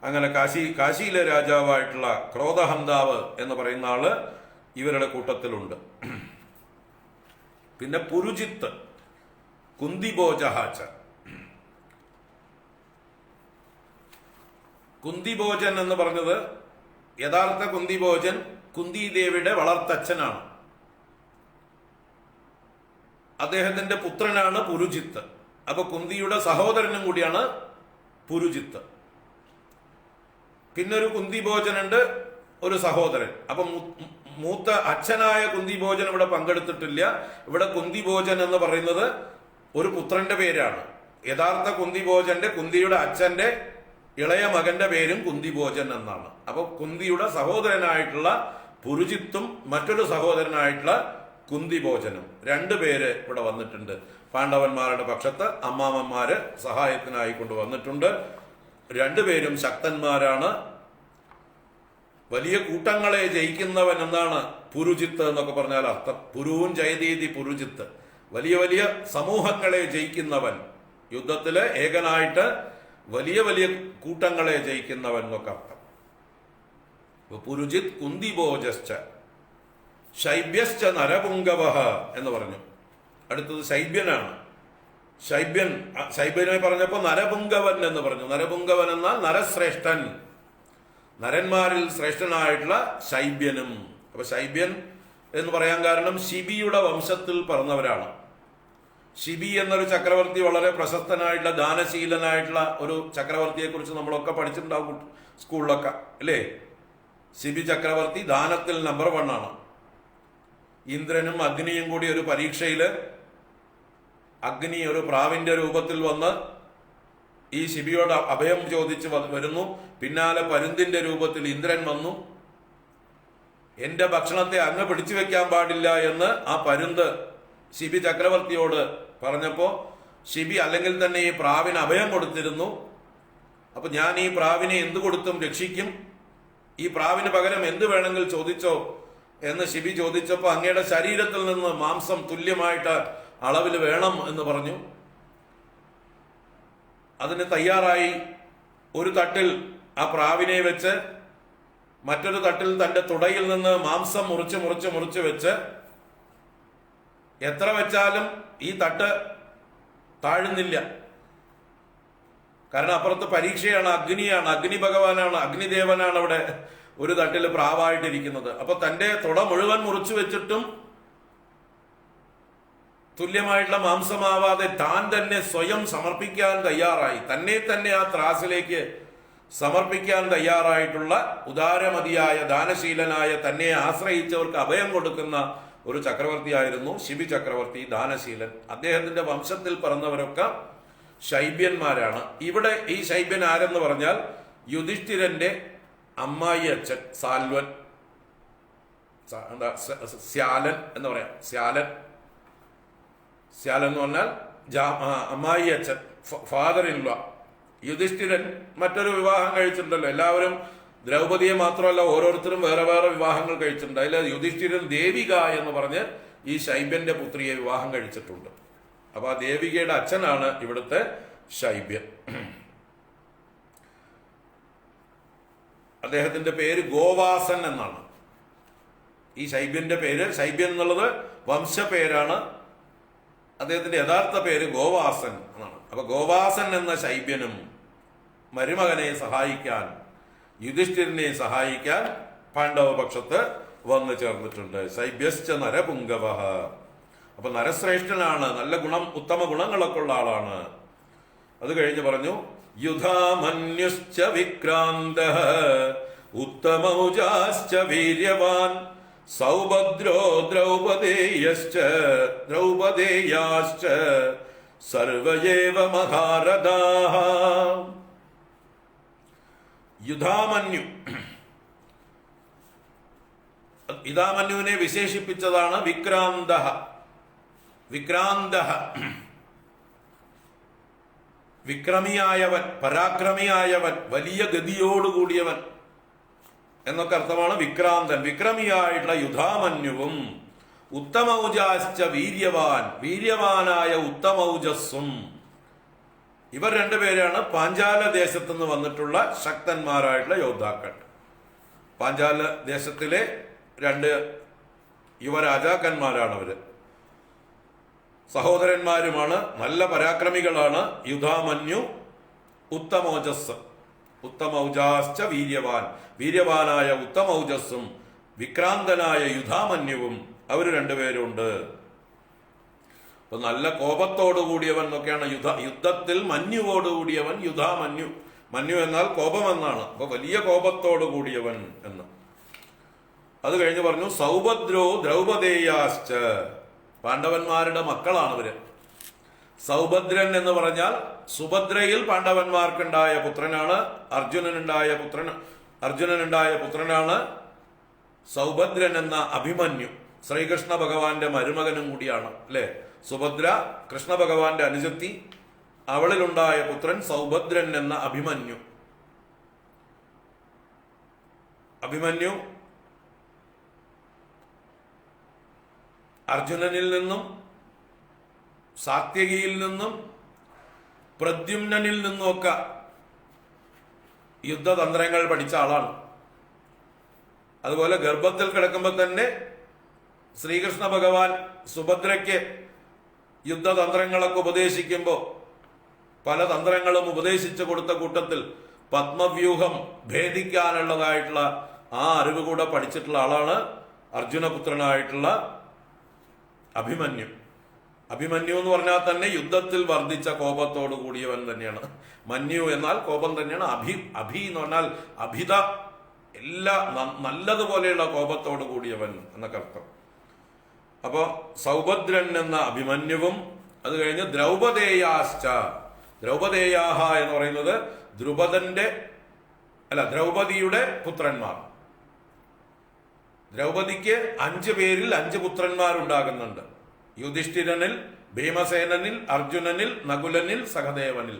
[SPEAKER 1] അങ്ങനെ കാശിയിലെ രാജാവായിട്ടുള്ള ക്രോധഹന്താവ് എന്ന് പറയുന്ന ആള് ഇവരുടെ കൂട്ടത്തിലുണ്ട്. പിന്നെ പുരുജിത്ത്, കുന്തിഭോജഹാച്ച. കുന്തിഭോജൻ എന്ന് പറഞ്ഞത് യഥാർത്ഥ കുന്തിഭോജൻ കുന്തിദേവിയുടെ വളർത്തച്ഛനാണ്. അദ്ദേഹത്തിന്റെ പുത്രനാണ് പുരുജിത്ത്. അപ്പൊ കുന്തിയുടെ സഹോദരനും കൂടിയാണ് പുരുജിത്ത്. പിന്നെ ഒരു കുന്തിഭോജനുണ്ട്, ഒരു സഹോദരൻ. അപ്പൊ മൂത്ത അച്ഛനായ കുന്തിഭോജൻ ഇവിടെ പങ്കെടുത്തിട്ടില്ല. ഇവിടെ കുന്തിഭോജൻ എന്ന് പറയുന്നത് ഒരു പുത്രന്റെ പേരാണ്. യഥാർത്ഥ കുന്തിഭോജന്റെ കുന്തിയുടെ അച്ഛന്റെ ഇളയ മകന്റെ പേരും കുന്തിഭോജൻ എന്നാണ്. അപ്പൊ കുന്തിയുടെ സഹോദരനായിട്ടുള്ള പുരുജിത്തും മറ്റൊരു സഹോദരനായിട്ടുള്ള കുന്തിഭോജനും രണ്ടുപേര് ഇവിടെ വന്നിട്ടുണ്ട്. പാണ്ഡവന്മാരുടെ പക്ഷത്ത് അമ്മാമന്മാര് സഹായത്തിനായി കൊണ്ടുവന്നിട്ടുണ്ട്. രണ്ടുപേരും ശക്തന്മാരാണ്. വലിയ കൂട്ടങ്ങളെ ജയിക്കുന്നവൻ എന്നാണ് പുരുജിത്ത് എന്നൊക്കെ പറഞ്ഞാൽ അർത്ഥം. പുരുവും ജയതീതി പുരുജിത്ത്, വലിയ വലിയ സമൂഹങ്ങളെ ജയിക്കുന്നവൻ, യുദ്ധത്തില് ഏകനായിട്ട് വലിയ വലിയ കൂട്ടങ്ങളെ ജയിക്കുന്നവൻ എന്നൊക്കെ അർത്ഥം. പുരുജിത് കുന്തിഭോജശ്ച ശൈബ്യശ്ച നരപുംഗവഃ എന്ന് പറഞ്ഞു. അടുത്തത് ശൈബ്യനാണ്. ശൈബ്യനെ പറഞ്ഞപ്പോ നരപുംഗവൻ എന്ന് പറഞ്ഞു. നരപുംഗവൻ എന്നാൽ നരശ്രേഷ്ഠൻ, നരന്മാരിൽ ശ്രേഷ്ഠനായിട്ടുള്ള ശൈബ്യനും. അപ്പൊ ശൈബ്യൻ എന്ന് പറയാൻ കാരണം ശിബിയുടെ വംശത്തിൽ പറഞ്ഞവരാണ്. ശിബി എന്നൊരു ചക്രവർത്തി വളരെ പ്രശസ്തനായിട്ടുള്ള ദാനശീലനായിട്ടുള്ള ഒരു ചക്രവർത്തിയെ കുറിച്ച് നമ്മളൊക്കെ പഠിച്ചിട്ടുണ്ടാവും സ്കൂളിലൊക്കെ അല്ലേ. ശിബി ചക്രവർത്തി ദാനത്തിൽ നമ്പർ 1 ആണ്. ഇന്ദ്രനും അഗ്നിയും കൂടി ഒരു പരീക്ഷയില് അഗ്നി ഒരു പ്രാവിന്റെ രൂപത്തിൽ വന്ന് ഈ ശിബിയോട് അഭയം ചോദിച്ച് വരുന്നു. പിന്നാലെ പരുന്തിന്റെ രൂപത്തിൽ ഇന്ദ്രൻ വന്നു. എന്റെ ഭക്ഷണത്തെ അങ്ങ് പിടിച്ചു വെക്കാൻ പാടില്ല എന്ന് ആ പരുന്ത് ശിബി ചക്രവർത്തിയോട് പറഞ്ഞപ്പോ ശിബി അല്ലെങ്കിൽ തന്നെ ഈ പ്രാവിന് അഭയം കൊടുത്തിരുന്നു. അപ്പൊ ഞാൻ ഈ പ്രാവിനെ എന്ത് കൊടുത്തും രക്ഷിക്കും, ഈ പ്രാവിന് പകരം എന്ത് വേണമെങ്കിൽ ചോദിച്ചോ എന്ന് ശിബി ചോദിച്ചപ്പോ അങ്ങയുടെ ശരീരത്തിൽ നിന്ന് മാംസം തുല്യമായിട്ട് അളവിൽ വേണം എന്ന് പറഞ്ഞു. അതിന് തയ്യാറായി ഒരു തട്ടിൽ ആ പ്രാവിനെ വെച്ച് മറ്റൊരു തട്ടിൽ തന്റെ തുടയിൽ നിന്ന് മാംസം മുറിച്ച് മുറിച്ച് മുറിച്ച് വെച്ച് എത്ര വെച്ചാലും ഈ തട്ട് താഴുന്നില്ല. കാരണം അപ്പുറത്ത് പരീക്ഷയാണ്, അഗ്നിയാണ്, അഗ്നി ഭഗവാനാണ്, അഗ്നിദേവനാണ് അവിടെ ഒരു തട്ടിൽ പ്രാവായിട്ടിരിക്കുന്നത്. അപ്പൊ തന്റെ തുട മുഴുവൻ മുറിച്ചു വെച്ചിട്ടും തുല്യമായിട്ടുള്ള മാംസമാവാതെ താൻ തന്നെ സ്വയം സമർപ്പിക്കാൻ തയ്യാറായി, തന്നെ തന്നെ ആ ത്രാസിലേക്ക് സമർപ്പിക്കാൻ തയ്യാറായിട്ടുള്ള ഉദാരമതിയായ ദാനശീലനായ തന്നെ ആശ്രയിച്ചവർക്ക് അഭയം കൊടുക്കുന്ന ഒരു ചക്രവർത്തിയായിരുന്നു ശിബി ചക്രവർത്തി, ദാനശീലൻ. അദ്ദേഹത്തിന്റെ വംശത്തിൽ പറഞ്ഞവരൊക്കെ ശൈബ്യന്മാരാണ്. ഇവിടെ ഈ ശൈബ്യൻ ആരെന്ന് പറഞ്ഞാൽ യുധിഷ്ഠിരന്റെ അമ്മായി അച്ഛൻ സാൽവൻ, സ്യാലൻ എന്ന് പറയാം. സ്യാലൻ എന്ന് പറഞ്ഞാൽ അമ്മായി അച്ഛൻ, ഫാദർ ഇൻ ലോ. യുധിഷ്ഠിരൻ മറ്റൊരു വിവാഹം കഴിച്ചിട്ടുണ്ടല്ലോ. എല്ലാവരും ദ്രൗപദിയെ മാത്രമല്ല, ഓരോരുത്തരും വേറെ വേറെ വിവാഹങ്ങൾ കഴിച്ചിട്ടുണ്ട്. അതിൽ യുധിഷ്ഠിരൻ ദേവിക എന്ന് പറഞ്ഞ് ഈ ശൈബ്യന്റെ പുത്രിയെ വിവാഹം കഴിച്ചിട്ടുണ്ട്. അപ്പൊ ആ ദേവികയുടെ അച്ഛനാണ് ഇവിടുത്തെ ശൈബ്യൻ. അദ്ദേഹത്തിന്റെ പേര് ഗോവാസൻ എന്നാണ്. ഈ ശൈബ്യന്റെ പേര്, ശൈബ്യൻ എന്നുള്ളത് വംശപേരാണ്. അദ്ദേഹത്തിന്റെ യഥാർത്ഥ പേര് ഗോവാസൻ എന്നാണ്. അപ്പൊ ഗോവാസൻ എന്ന ശൈബ്യനും മരുമകനെ സഹായിക്കാൻ, യുധിഷ്ഠിരനെ സഹായിക്കാൻ പാണ്ഡവ പക്ഷത്ത് വന്നു ചേർന്നിട്ടുണ്ട്. ശൈബ്യശ്ച നരപുംഗവഃ. അപ്പൊ നരശ്രേഷ്ഠനാണ്, നല്ല ഉത്തമ ഗുണങ്ങളൊക്കെ ഉള്ള ആളാണ്. അത് കഴിഞ്ഞ് പറഞ്ഞു യുധാമന്യുശ്ച വിക്രാന്തഃ ഉത്തമൗജാശ്ച വീര്യവാൻ സൗഭദ്രോ ദ്രൗപദേയാശ്ച സർവയേവ മഹാരഥാഃ. യുധാമന്യു യുധാമന്യുവിനെ വിശേഷിപ്പിച്ചതാണ് വിക്രാന്ത. വിക്രാന്ത, വിക്രമിയായവൻ, പരാക്രമിയായവൻ, വലിയ ഗതിയോടുകൂടിയവൻ എന്നൊക്കെ അർത്ഥമാണ് വിക്രാന്തൻ. വിക്രമിയായിട്ടുള്ള യുധാമന്യുവും ഉത്തമൗജാശ്ച വീര്യവാൻ, വീര്യവാനായ ഉത്തമൗജസ്സും, ഇവർ രണ്ടുപേരാണ് പാഞ്ചാല ദേശത്തു നിന്ന് വന്നിട്ടുള്ള ശക്തന്മാരായിട്ടുള്ള യോദ്ധാക്കൾ. പാഞ്ചാല ദേശത്തിലെ രണ്ട് യുവരാജാക്കന്മാരാണ് അവര്. സഹോദരന്മാരുമാണ്, നല്ല പരാക്രമികളാണ്. യുധാമന്യു, ഉത്തമൗജസ്. ഉത്തമൗജാശ്ച വീര്യവാൻ, വീര്യവാനായ ഉത്തമൗജസ്സും വിക്രാന്തനായ യുധാമന്യുവും അവർ രണ്ടുപേരുണ്ട്. അപ്പൊ നല്ല കോപത്തോടു കൂടിയവൻ എന്നൊക്കെയാണ് യുദ്ധത്തിൽ മന്യുവോടുകൂടിയവൻ യുധാമന്യു. മന്യു എന്നാൽ കോപമെന്നാണ്. അപ്പൊ വലിയ കോപത്തോടു കൂടിയവൻ എന്ന്. അത് കഴിഞ്ഞ് പറഞ്ഞു സൗഭദ്രോ ദ്രൗപദേയാശ്ച, പാണ്ഡവന്മാരുടെ മക്കളാണ് ഇവര്. സൗഭദ്രൻ എന്ന് പറഞ്ഞാൽ സുഭദ്രയിൽ പാണ്ഡവന്മാർക്കുണ്ടായ പുത്രനാണ്. അർജുനനുണ്ടായ പുത്രനാണ് സൗഭദ്രൻ എന്ന അഭിമന്യു. ശ്രീകൃഷ്ണ ഭഗവാന്റെ മരുമകനും കൂടിയാണ് അല്ലെ. സുഭദ്ര കൃഷ്ണ ഭഗവാന്റെ അനുജത്തി, അവളിലുണ്ടായ പുത്രൻ സൗഭദ്രൻ എന്ന അഭിമന്യു. അഭിമന്യു അർജുനനിൽ നിന്നും സാത്യകിയിൽ നിന്നും പ്രദ്യുമ്നനിൽ നിന്നുമൊക്കെ യുദ്ധതന്ത്രങ്ങൾ പഠിച്ച ആളാണ്. അതുപോലെ ഗർഭത്തിൽ കിടക്കുമ്പോൾ തന്നെ ശ്രീകൃഷ്ണ ഭഗവാൻ സുഭദ്രയ്ക്ക് യുദ്ധതന്ത്രങ്ങളൊക്കെ ഉപദേശിക്കുമ്പോൾ പല തന്ത്രങ്ങളും ഉപദേശിച്ചു കൊടുത്ത കൂട്ടത്തിൽ പത്മവ്യൂഹം ഭേദിക്കാനുള്ളതായിട്ടുള്ള ആ അറിവ് കൂടെ പഠിച്ചിട്ടുള്ള ആളാണ് അർജുനപുത്രനായിട്ടുള്ള അഭിമന്യു. അഭിമന്യു എന്ന് പറഞ്ഞാൽ തന്നെ യുദ്ധത്തിൽ വർദ്ധിച്ച കോപത്തോടു കൂടിയവൻ തന്നെയാണ്. മന്യു എന്നാൽ കോപം തന്നെയാണ്. അഭി എന്ന് പറഞ്ഞാൽ അഭിത, എല്ലാ നല്ലതുപോലെയുള്ള കോപത്തോടു കൂടിയവൻ എന്നൊക്കെ അർത്ഥം. അപ്പോ സൗഭദ്രൻ എന്ന അഭിമന്യുവും, അത് കഴിഞ്ഞ് ദ്രൗപദേയാശ്ച, ദ്രൗപദേയാഹ എന്ന് പറയുന്നത് ദ്രൗപദിയുടെ പുത്രന്മാർ. ദ്രൗപദിക്ക് 5 പേരിൽ 5 പുത്രന്മാരുണ്ടാകുന്നുണ്ട്. യുധിഷ്ഠിരനിൽ, ഭീമസേനനിൽ, അർജുനനിൽ, നകുലനിൽ, സഹദേവനിൽ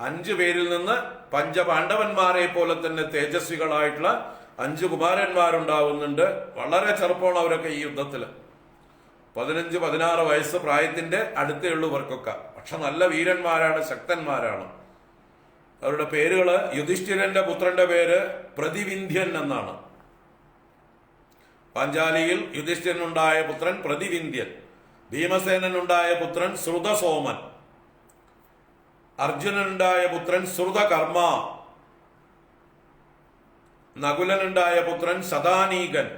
[SPEAKER 1] 5 പേരിൽ നിന്ന് പഞ്ചപാണ്ഡവന്മാരെ പോലെ തന്നെ തേജസ്വികളായിട്ടുള്ള 5 കുമാരന്മാരുണ്ടാവുന്നുണ്ട്. വളരെ ചെറുപ്പമാണ് അവരൊക്കെ ഈ യുദ്ധത്തില്. 15-16 വയസ്സ് പ്രായത്തിന്റെ അടുത്തേ ഉള്ളൂ ഇവർക്കൊക്കെ. പക്ഷെ നല്ല വീരന്മാരാണ്, ശക്തന്മാരാണ്. അവരുടെ പേരുകള്, യുധിഷ്ഠിരന്റെ പുത്രന്റെ പേര് പ്രതിവിന്ധ്യൻ എന്നാണ്. പാഞ്ചാലിയിൽ യുധിഷ്ഠിരനുണ്ടായ പുത്രൻ പ്രതിവിന്ധ്യൻ, ഭീമസേനനുണ്ടായ പുത്രൻ ശ്രുതസോമൻ, അർജുനനുണ്ടായ പുത്രൻ ശ്രുതകർമ്മ, നകുലനുണ്ടായ പുത്രൻ ശതാനീകൻ,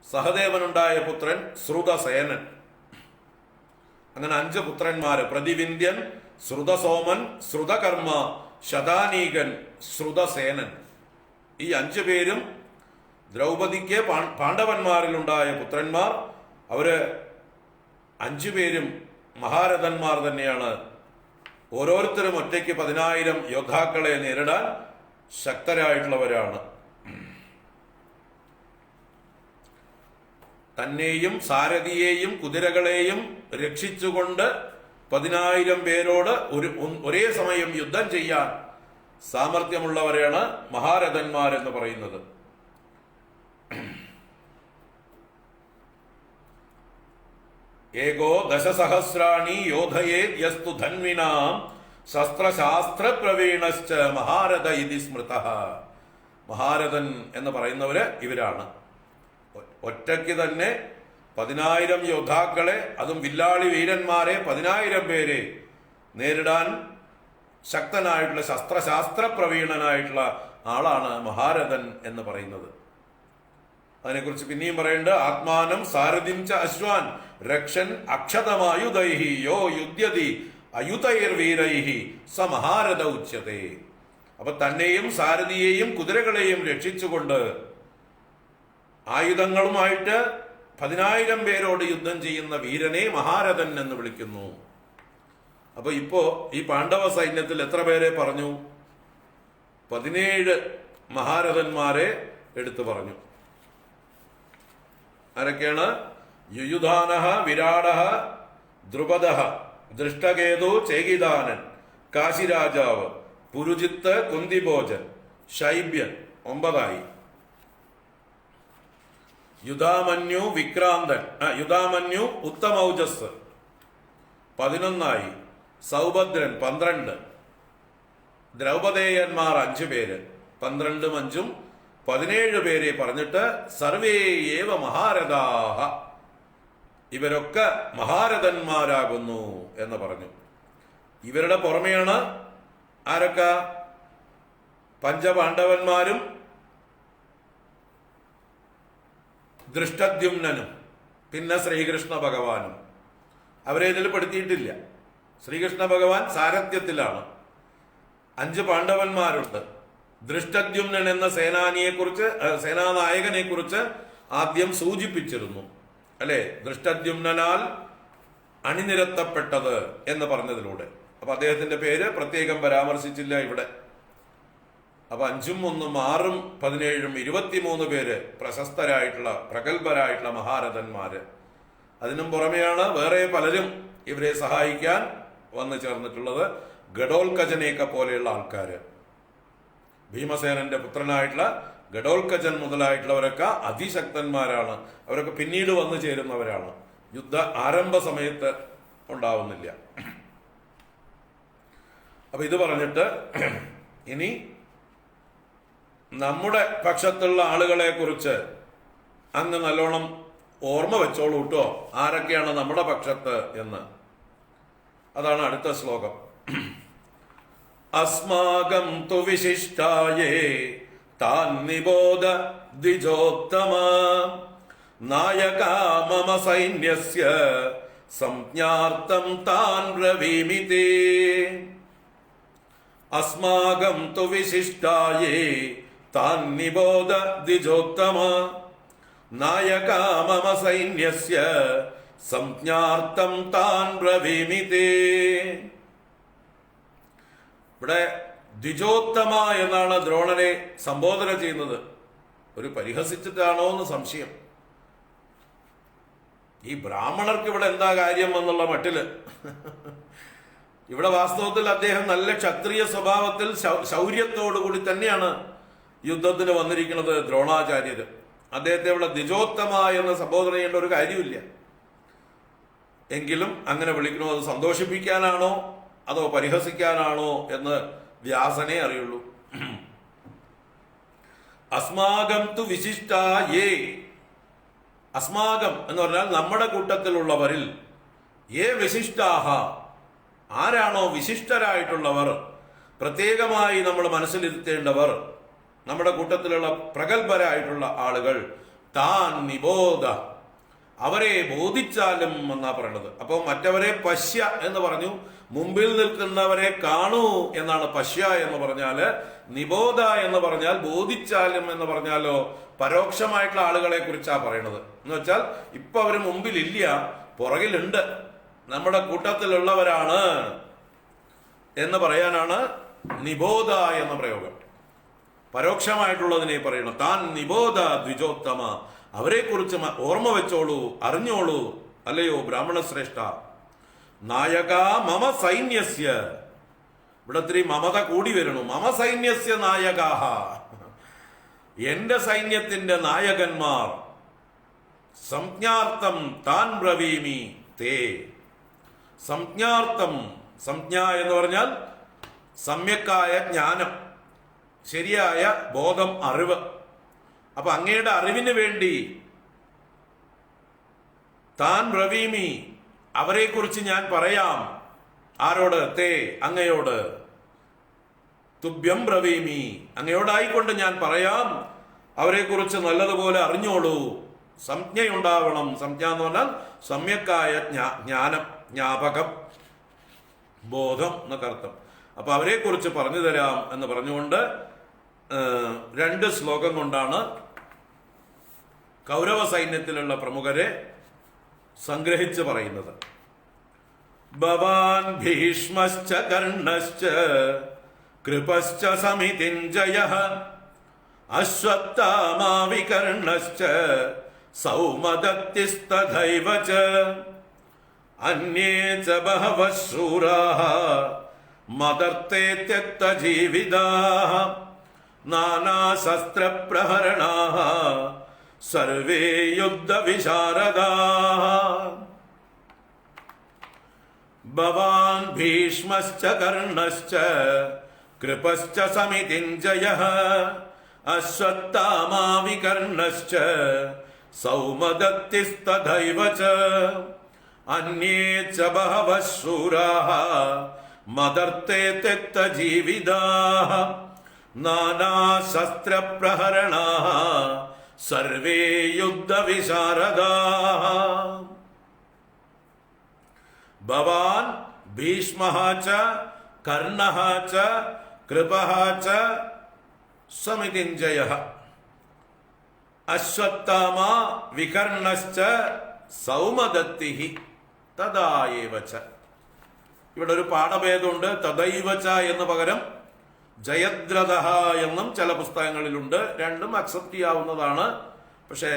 [SPEAKER 1] സഹദേവനുണ്ടായ പുത്രൻ ശ്രുതസേനൻ. അങ്ങനെ 5 പുത്രന്മാര്: പ്രതിവിന്ധ്യൻ, ശ്രുതസോമൻ, ശ്രുതകർമ്മ, ശതാനീകൻ, ശ്രുതസേനൻ. ഈ 5 പേരും ദ്രൗപദിക്ക് പാണ്ഡവന്മാരിലുണ്ടായ പുത്രന്മാർ. അവര് 5 പേരും മഹാരഥന്മാർ തന്നെയാണ്. ഓരോരുത്തരും ഒറ്റയ്ക്ക് 10,000 യോദ്ധാക്കളെ നേരിടാൻ ശക്തരായിട്ടുള്ളവരാണ്. തന്നെയും സാരഥിയെയും കുതിരകളെയും രക്ഷിച്ചുകൊണ്ട് 10,000 പേരോട് ഒരേ സമയം യുദ്ധം ചെയ്യാൻ സാമർഥ്യമുള്ളവരെയാണ് മഹാരഥന്മാർ എന്ന് പറയുന്നത്. ഏകോ ദശസഹസ്രാണി യോധയേ യസ്തു ധന്വിനാം ശസ്ത്രശാസ്ത്ര പ്രവീണശ്ച മഹാരഥ ഇതി സ്മൃതഃ. മഹാരഥൻ എന്ന് പറയുന്നവര് ഇവരാണ്. ഒറ്റയ്ക്ക് തന്നെ 10,000 യോദ്ധാക്കളെ, അതും വില്ലാളി വീരന്മാരെ 10,000 പേരെ നേരിടാൻ ശക്തനായിട്ടുള്ള ശസ്ത്രശാസ്ത്ര പ്രവീണനായിട്ടുള്ള ആളാണ് മഹാരഥൻ എന്ന് പറയുന്നത്. അതിനെക്കുറിച്ച് പിന്നെയും പറയുന്നുണ്ട്. ആത്മാനം സാരഥിം ച അശ്വാൻ രക്ഷൻ അക്ഷതമായുധൈഹി യോ യുദ്ധ്യതി അയുതൈർവീരൈഹി സ മഹാരഥ ഉച്യതേ. അപ്പൊ തന്നെയും സാരഥിയെയും കുതിരകളെയും രക്ഷിച്ചുകൊണ്ട് ആയുധങ്ങളുമായിട്ട് 10,000 പേരോട് യുദ്ധം ചെയ്യുന്ന വീരനെ മഹാരഥൻ എന്ന് വിളിക്കുന്നു. അപ്പൊ ഇപ്പോ ഈ പാണ്ഡവ സൈന്യത്തിൽ എത്ര പേരെ പറഞ്ഞു? 17 മഹാരഥന്മാരെ എടുത്തു പറഞ്ഞു. ആരൊക്കെയാണ്? യുയുധാന, വിരാട, ദ്രുപദ, ദൃഷ്ടകേതു, ചേകിദാനൻ, കാശിരാജാവ്, പുരുജിത്ത്, കുന്തിഭോജൻ, ശൈബ്യൻ 9. യുധാമന്യു, വിക്രാന്തൻ, യുധാമന്യു ഉത്തമൗജസ് 11. സൗഭദ്രൻ 12. ദ്രൗപദേയന്മാർ 5 പേര്. 12 5 17 പേരെ പറഞ്ഞിട്ട് സർവേ ഏവ മഹാരഥാഹ, ഇവരൊക്കെ മഹാരഥന്മാരാകുന്നു എന്ന് പറഞ്ഞു. ഇവരുടെ പുറമെയാണ് ആരൊക്കെ? പഞ്ചപാണ്ഡവന്മാരും ദൃഷ്ടദ്യുമ്നനും പിന്നെ ശ്രീകൃഷ്ണ ഭഗവാനും. അവരെ ഇതിൽ പെടുത്തിയിട്ടില്ല. ശ്രീകൃഷ്ണ ഭഗവാൻ സാരഥ്യത്തിലാണ്. 5 പാണ്ഡവന്മാരുണ്ട്. ദൃഷ്ടദ്യുമ്നൻ എന്ന സേനാനായകനെ കുറിച്ച് ആദ്യം സൂചിപ്പിച്ചിരുന്നു അല്ലെ? ദൃഷ്ടദ്യുമ്നാൽ അണിനിരത്തപ്പെട്ടത് എന്ന് പറഞ്ഞതിലൂടെ. അപ്പൊ അദ്ദേഹത്തിന്റെ പേര് പ്രത്യേകം പരാമർശിച്ചില്ല ഇവിടെ. അപ്പൊ 5ഉം 1ഉം 6ഉം 17ഉം 23 പേര് പ്രശസ്തരായിട്ടുള്ള പ്രഗത്ഭരായിട്ടുള്ള മഹാരഥന്മാര്. അതിനും പുറമെയാണ് വേറെ പലരും ഇവരെ സഹായിക്കാൻ വന്നു ചേർന്നിട്ടുള്ളത്. ഗഡോൽക്കജനെയൊക്കെ പോലെയുള്ള ആൾക്കാര്, ഭീമസേനന്റെ പുത്രനായിട്ടുള്ള ഗഡോൽക്കജൻ മുതലായിട്ടുള്ളവരൊക്കെ അതിശക്തന്മാരാണ്. അവരൊക്കെ പിന്നീട് വന്നു ചേരുന്നവരാണ്, യുദ്ധ ആരംഭ സമയത്ത് ഉണ്ടാവുന്നില്ല. അപ്പൊ ഇത് പറഞ്ഞിട്ട് ഇനി നമ്മുടെ പക്ഷത്തുള്ള ആളുകളെ കുറിച്ച് അങ്ങ് നല്ലോണം ഓർമ്മ വെച്ചോളൂ കേട്ടോ, ആരൊക്കെയാണ് നമ്മുടെ പക്ഷത്ത് എന്ന്. അതാണ് അടുത്ത ശ്ലോകം. അസ്മാകം തു വിശിഷ്ടായേ താൻ നിബോധ ദ്വിജോത്തമ നായകാ മമ സൈന്യസ്യ സംജ്ഞാർത്ഥം താൻ ബ്രവീമിതേ. അസ്മാകം തു വിശിഷ്ടായേ താൻ നിബോധ ദ്വിജോത്തമ നായകാ മമ സൈന്യസ്യ സംജ്ഞാർത്ഥം താൻ ബ്രവീമിതേ. ഇവിടെ ദ്വിജോത്തമ എന്നാണ് ദ്രോണനെ സംബോധന ചെയ്യുന്നത്. ഒരു പരിഹസിച്ചിട്ടാണോ എന്ന് സംശയം. ഈ ബ്രാഹ്മണർക്ക് ഇവിടെ എന്താ കാര്യം എന്നുള്ള മട്ടില് ഇവിടെ വാസ്തവത്തിൽ അദ്ദേഹം നല്ല ക്ഷത്രിയ സ്വഭാവത്തിൽ ശൗര്യത്തോടു കൂടി തന്നെയാണ് യുദ്ധത്തിന് വന്നിരിക്കുന്നത്. ദ്രോണാചാര്യര് അദ്ദേഹത്തെ ഇവിടെ ദ്വിജോത്തമ എന്ന് സംബോധന ചെയ്യേണ്ട ഒരു കാര്യമില്ല. എങ്കിലും അങ്ങനെ വിളിക്കണോ, അത് സന്തോഷിപ്പിക്കാനാണോ അതോ പരിഹസിക്കാനാണോ എന്ന് വ്യാസനെ അറിയുള്ളൂ. അസ്മാകം തു വിശിഷ്ടായേ, അസ്മാകം എന്ന് പറഞ്ഞാൽ നമ്മുടെ കൂട്ടത്തിലുള്ളവരിൽ, ഏ വിശിഷ്ടാഹ, ആരാണോ വിശിഷ്ടരായിട്ടുള്ളവർ, പ്രത്യേകമായി നമ്മൾ മനസ്സിലിരുത്തേണ്ടവർ, നമ്മുടെ കൂട്ടത്തിലുള്ള പ്രഗത്ഭരായിട്ടുള്ള ആളുകൾ, താൻ നിബോധ, അവരെ ബോധിച്ചാലും എന്നാ പറയണത്. അപ്പൊ മറ്റവരെ പശ്യ എന്ന് പറഞ്ഞു, മുമ്പിൽ നിൽക്കുന്നവരെ കാണൂ എന്നാണ് പശ്യ എന്ന് പറഞ്ഞാല്. നിബോധ എന്ന് പറഞ്ഞാൽ ബോധിച്ചാലും എന്ന് പറഞ്ഞാലോ പരോക്ഷമായിട്ടുള്ള ആളുകളെ കുറിച്ചാ പറയണത്. എന്ന് വെച്ചാൽ ഇപ്പൊ അവര് മുമ്പിലില്ല, പുറകിലുണ്ട്, നമ്മുടെ കൂട്ടത്തിലുള്ളവരാണ് എന്ന് പറയാനാണ് നിബോധ എന്ന പ്രയോഗം. പരോക്ഷമായിട്ടുള്ളതിനെ പറയണം. താൻ നിബോധ ദ്വിജോത്തമ, അവരെ കുറിച്ച് ഓർമ്മ വെച്ചോളൂ, അറിഞ്ഞോളൂ, അല്ലയോ ബ്രാഹ്മണ ശ്രേഷ്ഠ. നായക മമ സൈന്യസ്യ, ഇവിടെ ഇത്തിരി മമത കൂടി വരണു. മമ സൈന്യസ്യ നായകാഹ, എന്റെ സൈന്യത്തിന്റെ നായകന്മാർ. സംജ്ഞാർത്ഥം താൻ ബ്രവീമി തേ. സംജ്ഞാർത്ഥം, സംജ്ഞ എന്ന് പറഞ്ഞാൽ സമ്യക്കായ ജ്ഞാനം, ശരിയായ ബോധം, അറിവ്. അപ്പൊ അങ്ങയുടെ അറിവിന് വേണ്ടി താൻ ബ്രവീമി, അവരെ കുറിച്ച് ഞാൻ പറയാം. ആരോട്? തേ, അങ്ങയോട്. തുഭ്യം ബ്രവീമി, അങ്ങയോടായിക്കൊണ്ട് ഞാൻ പറയാം. അവരെ കുറിച്ച് നല്ലതുപോലെ അറിഞ്ഞോളൂ. സംജ്ഞയുണ്ടാവണം. സംജ്ഞ എന്ന് പറഞ്ഞാൽ സമ്യക്കായ ജ്ഞാനം, ജ്ഞാപകം, ബോധം എന്നൊക്കെ അർത്ഥം. അപ്പൊ അവരെ കുറിച്ച് പറഞ്ഞു തരാം എന്ന് പറഞ്ഞുകൊണ്ട് 2 ശ്ലോകം കൊണ്ടാണ് കൗരവ സൈന്യത്തിലുള്ള പ്രമുഖരെ സംഗ്രഹിച്ച് പറയുന്നത്. ഭവാൻ ഭീഷ്മശ്ച കർണശ്ച കൃപശ്ച സമിതിഞ്ജയഃ അശ്വത്ഥാമാ വികർണശ്ച സൗമദത്തിസ്തഥൈവ ച അന്യേ ച ബഹവഃ ശൂരാഃ മദർത്തേ ത്യക്തജീവിതാഃ നാനാശസ്ത്രപ്രഹരണാഃ സർവേ യുദ്ധവിശാരദാഃ. ഭവാൻ ഭീഷ്മശ്ച കർണശ്ച കൃപശ്ച സമിതിഞ്ജയഃ അശ്വത്ഥാമാ വികർണശ്ച സൗമദത്തിസ്തഥൈവ ച അന്യേ ച ബഹവഃ ശൂരാഃ മദർത്തേ ത്യക്തജീവിതാഃ നാനാശസ്ത്രപ്രഹരണാഃ സർവേ യുദ്ധവിശാരദാഃ. ഭവാൻ ഭീഷ്മഃ ച കർണഃ ച കൃപഃ ച സമിതിഞ്ജയഃ അശ്വത്ഥാമാ വികർണശ്ച സൗമദത്തിഃ തഥാ ഏവ ച. ഇവിടെ ഒരു പാഠഭേദമുണ്ട്. തദൈവ ച എന്ന് പകരം ജയദ്രഥഃ എന്നും ചില പുസ്തകങ്ങളിലുണ്ട്. രണ്ടും അക്സെപ്റ്റ് ചെയ്യാവുന്നതാണ്. പക്ഷെ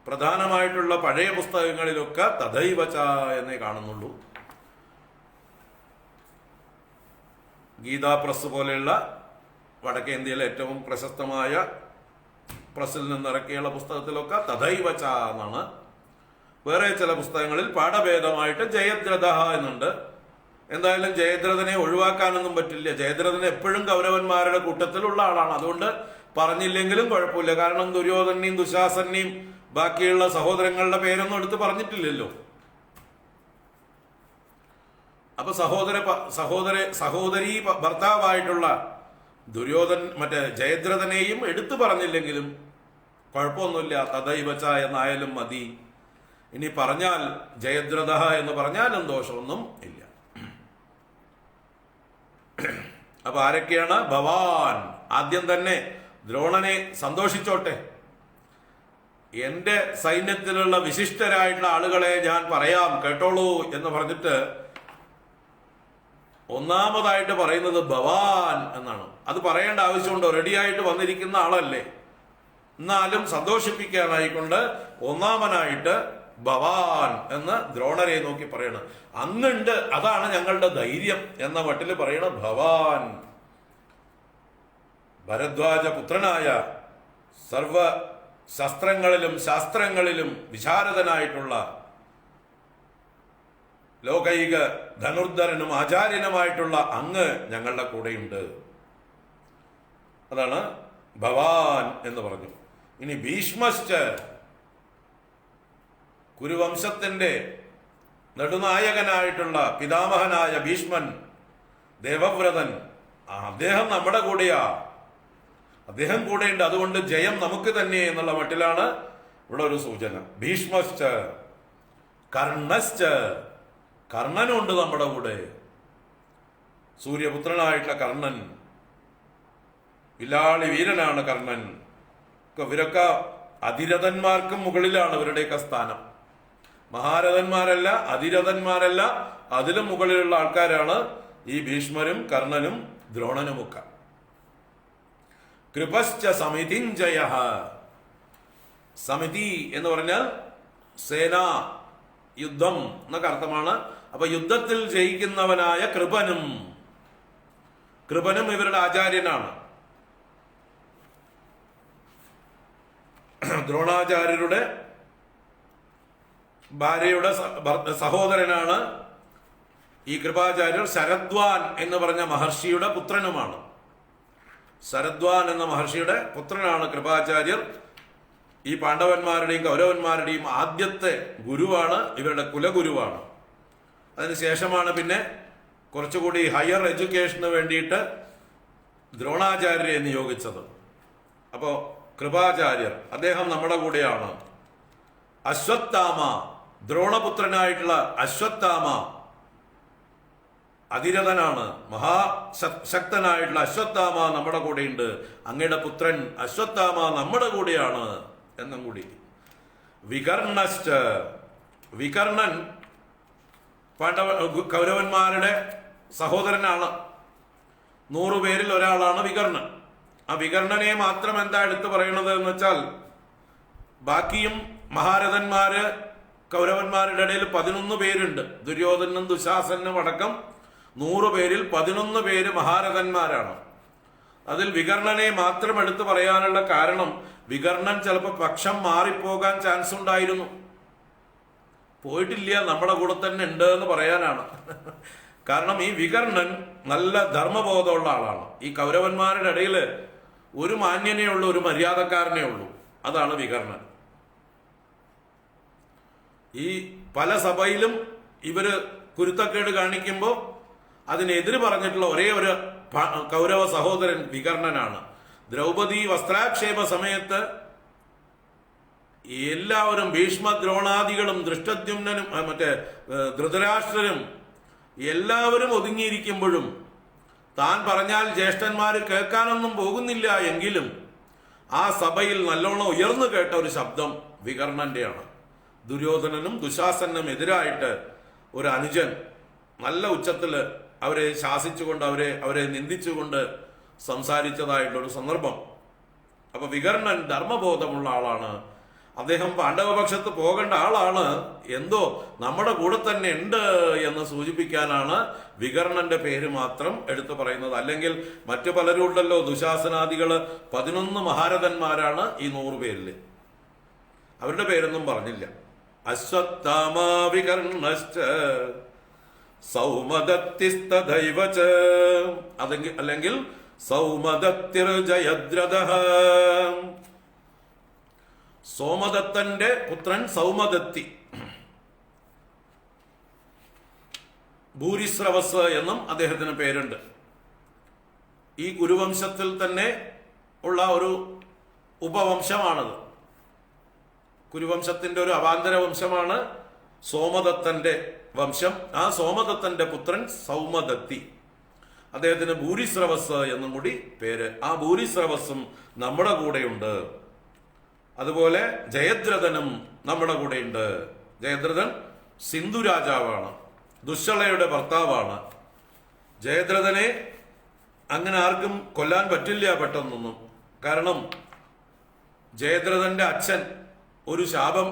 [SPEAKER 1] പ്രധാനമായിട്ടുള്ള പഴയ പുസ്തകങ്ങളിലൊക്കെ തദൈവ ച എന്നേ കാണുന്നുള്ളൂ. ഗീതാ പ്രസ് പോലെയുള്ള വടക്കേ ഇന്ത്യയിലെ ഏറ്റവും പ്രശസ്തമായ പ്രസിൽ നിന്നിറക്കിയുള്ള പുസ്തകത്തിലൊക്കെ തദൈവ ച എന്നാണ്. വേറെ ചില പുസ്തകങ്ങളിൽ പാഠഭേദമായിട്ട് ജയദ്രഥഃ എന്നുണ്ട്. എന്തായാലും ജയദ്രഥനെ ഒഴിവാക്കാനൊന്നും പറ്റില്ല. ജയദ്രഥൻ എപ്പോഴും കൗരവന്മാരുടെ കൂട്ടത്തിലുള്ള ആളാണ്. അതുകൊണ്ട് പറഞ്ഞില്ലെങ്കിലും കുഴപ്പമില്ല. കാരണം ദുര്യോധനെയും ദുശാസനെയും ബാക്കിയുള്ള സഹോദരങ്ങളുടെ പേരൊന്നും എടുത്ത് പറഞ്ഞിട്ടില്ലല്ലോ. അപ്പൊ സഹോദരീ ഭർത്താവായിട്ടുള്ള മറ്റേ ജയദ്രഥനെയും എടുത്തു പറഞ്ഞില്ലെങ്കിലും കുഴപ്പമൊന്നുമില്ല. തദൈവ ച എന്നായാലും മതി. ഇനി പറഞ്ഞാൽ ജയദ്രഥഃ എന്ന് പറഞ്ഞാലും ദോഷമൊന്നും ഇല്ല. അപ്പൊ ആരൊക്കെയാണ്? ഭവാൻ. ആദ്യം തന്നെ ദ്രോണനെ സന്തോഷിച്ചോട്ടെ. എന്റെ സൈന്യത്തിലുള്ള വിശിഷ്ടരായിട്ടുള്ള ആളുകളെ ഞാൻ പറയാം, കേട്ടോളൂ എന്ന് പറഞ്ഞിട്ട് ഒന്നാമതായിട്ട് പറയുന്നത് ഭവാൻ എന്നാണ്. അത് പറയേണ്ട ആവശ്യമുണ്ടോ? റെഡിയായിട്ട് വന്നിരിക്കുന്ന ആളല്ലേ. എന്നാലും സന്തോഷിപ്പിക്കാനായിക്കൊണ്ട് ഒന്നാമനായിട്ട് ഭവാൻ എന്ന് ദ്രോണരെ നോക്കി പറയണം. അങ്ങുണ്ട്, അതാണ് ഞങ്ങളുടെ ധൈര്യം എന്ന മട്ടിൽ പറയണം ഭവാൻ. ഭരദ്വാജ പുത്രനായ സർവ ശസ്ത്രങ്ങളിലും ശാസ്ത്രങ്ങളിലും വിശാരദനായിട്ടുള്ള ലോകൈക ധനുർധരനും ആചാര്യനുമായിട്ടുള്ള അങ്ങ് ഞങ്ങളുടെ കൂടെയുണ്ട്. അതാണ് ഭവാൻ എന്ന് പറഞ്ഞു. ഇനി ഭീഷ്മശ്ച, കുരുവംശത്തിന്റെ നെടുനായകനായിട്ടുള്ള പിതാമഹനായ ഭീഷ്മൻ, ദേവവ്രതൻ, അദ്ദേഹം നമ്മുടെ കൂടെയാ. അദ്ദേഹം കൂടെയുണ്ട്. അതുകൊണ്ട് ജയം നമുക്ക് തന്നെ എന്നുള്ള മട്ടിലാണ് ഇവിടെ ഒരു സൂചന. ഭീഷ്മശ്ച കർണശ്ച, കർണനുണ്ട് നമ്മുടെ കൂടെ. സൂര്യപുത്രനായിട്ടുള്ള കർണൻ, വില്ലാളി വീരനാണ് കർണൻ. ഇവരൊക്കെ അതിരഥന്മാർക്കും മുകളിലാണ് ഇവരുടെയൊക്കെ സ്ഥാനം. മഹാരഥന്മാരല്ല, അതിരഥന്മാരല്ല, അതിലും മുകളിലുള്ള ആൾക്കാരാണ് ഈ ഭീഷ്മരും കർണനും ദ്രോണനുമൊക്കെ. കൃപശ്ച സമിതിഞ്ജയഃ, സമിതി എന്ന് പറഞ്ഞാൽ സേന, യുദ്ധം എന്നൊക്കെ അർത്ഥമാണ്. അപ്പൊ യുദ്ധത്തിൽ ജയിക്കുന്നവനായ കൃപനും, കൃപനും ഇവരുടെ ആചാര്യനാണ്. ദ്രോണാചാര്യരുടെ ഭാര്യയുടെ സഹോദരനാണ് ഈ കൃപാചാര്യർ. ശരദ്വാൻ എന്ന് പറഞ്ഞ മഹർഷിയുടെ പുത്രനുമാണ്. ശരദ്വാൻ എന്ന മഹർഷിയുടെ പുത്രനാണ് കൃപാചാര്യർ. ഈ പാണ്ഡവന്മാരുടെയും കൗരവന്മാരുടെയും ആദ്യത്തെ ഗുരുവാണ്, ഇവരുടെ കുലഗുരുവാണ്. അതിനുശേഷമാണ് പിന്നെ കുറച്ചുകൂടി ഹയർ എഡ്യൂക്കേഷന് വേണ്ടിയിട്ട് ദ്രോണാചാര്യരെ നിയോഗിച്ചത്. അപ്പോൾ കൃപാചാര്യർ അദ്ദേഹം നമ്മുടെ കൂടെയാണ്. അശ്വത്ഥാമ, ദ്രോണപുത്രനായിട്ടുള്ള അശ്വത്ഥാമ അതിരഥനാണ്, മഹാശക്തനായിട്ടുള്ള അശ്വത്ഥാമ നമ്മുടെ കൂടെയുണ്ട്. അങ്ങയുടെ പുത്രൻ അശ്വത്ഥാമ നമ്മുടെ കൂടെയാണ് എന്നും കൂടി. വികർണശ്ച, വികർണൻ കൗരവന്മാരുടെ സഹോദരനാണ്. 100 പേരിൽ ഒരാളാണ് വികർണൻ. ആ വികർണനെ മാത്രം എന്താ എടുത്തു പറയണത് എന്ന് വെച്ചാൽ ബാക്കിയും മഹാരഥന്മാര് കൗരവന്മാരുടെ ഇടയിൽ 11 പേരുണ്ട്. ദുര്യോധനും ദുശാസനും അടക്കം 100 പേരിൽ 11 പേര് മഹാരഥന്മാരാണ്. അതിൽ വികർണനെ മാത്രം എടുത്തു പറയാനുള്ള കാരണം വികർണൻ ചിലപ്പോൾ പക്ഷം മാറിപ്പോകാൻ ചാൻസ് ഉണ്ടായിരുന്നു. പോയിട്ടില്ല, നമ്മുടെ കൂടെ തന്നെ ഉണ്ട് എന്ന് പറയാനാണ്. കാരണം ഈ വികർണൻ നല്ല ധർമ്മബോധമുള്ള ആളാണ്. ഈ കൗരവന്മാരുടെ ഇടയിൽ ഒരു മാന്യനേ ഉള്ളൂ, ഒരു മര്യാദക്കാരനേ ഉള്ളൂ, അതാണ് വികർണൻ. ഈ പല സഭയിലും ഇവര് കുരുത്തക്കേട് കാണിക്കുമ്പോൾ അതിനെതിര് പറഞ്ഞിട്ടുള്ള ഒരേ ഒരു കൗരവ സഹോദരൻ വികർണനാണ്. ദ്രൗപദി വസ്ത്രാക്ഷേപ സമയത്ത് എല്ലാവരും ഭീഷ്മ ദ്രോണാദികളും ദൃഷ്ടദ്യുമ്നും മറ്റേ ധൃതരാഷ്ട്രരും എല്ലാവരും ഒതുങ്ങിയിരിക്കുമ്പോഴും താൻ പറഞ്ഞാൽ ജ്യേഷ്ഠന്മാര് കേൾക്കാനൊന്നും പോകുന്നില്ല എങ്കിലും ആ സഭയിൽ നല്ലോണം ഉയർന്നു കേട്ട ഒരു ശബ്ദം വികർണന്റെയാണ്. ദുര്യോധനനും ദുശാസനും എതിരായിട്ട് ഒരു അനുജൻ നല്ല ഉച്ചത്തില് അവരെ ശാസിച്ചുകൊണ്ട് അവരെ നിന്ദിച്ചുകൊണ്ട് സംസാരിച്ചതായിട്ടുള്ളൊരു സന്ദർഭം. അപ്പൊ വികർണൻ ധർമ്മബോധമുള്ള ആളാണ്. അദ്ദേഹം പാണ്ഡവപക്ഷത്ത് പോകേണ്ട ആളാണ്. എന്തോ നമ്മുടെ കൂടെ തന്നെ ഉണ്ട് എന്ന് സൂചിപ്പിക്കാനാണ് വികർണന്റെ പേര് മാത്രം എടുത്തു പറയുന്നത്. അല്ലെങ്കിൽ മറ്റു പലരും ഉണ്ടല്ലോ, ദുശാസനാദികള് 11 മഹാരഥന്മാരാണ് ഈ 100 പേരില്. അവരുടെ പേരൊന്നും പറഞ്ഞില്ല. അശ്വത്ഥാമാ വികർണശ്ച സൗമദത്തിസ്തദൈവ ച, അല്ലെങ്കിൽ സൗമദത്തിർജയദ്രഥഃ. സോമദത്തന്റെ പുത്രൻ സൗമദത്തി, ഭൂരിശ്രവസ് എന്നും അദ്ദേഹത്തിന് പേരുണ്ട്. ഈ കുരുവംശത്തിൽ തന്നെ ഉള്ള ഒരു ഉപവംശമാണത്. കുരുവംശത്തിന്റെ ഒരു അവാന്തര വംശമാണ് സോമദത്തന്റെ വംശം. ആ സോമദത്തന്റെ പുത്രൻ സൗമദത്തി, അദ്ദേഹത്തിന് ഭൂരിശ്രവസ് എന്നും കൂടി പേര്. ആ ഭൂരിശ്രവസും നമ്മുടെ കൂടെയുണ്ട്. അതുപോലെ ജയദ്രഥനും നമ്മുടെ കൂടെയുണ്ട്. ജയദ്രഥൻ സിന്ധു രാജാവാണ്, ദുശ്ശളയുടെ ഭർത്താവാണ്. ജയദ്രഥനെ അങ്ങനെ ആർക്കും കൊല്ലാൻ പറ്റില്ല പെട്ടെന്നൊന്നും. കാരണം ജയദ്രഥന്റെ അച്ഛൻ ഒരു ശാപം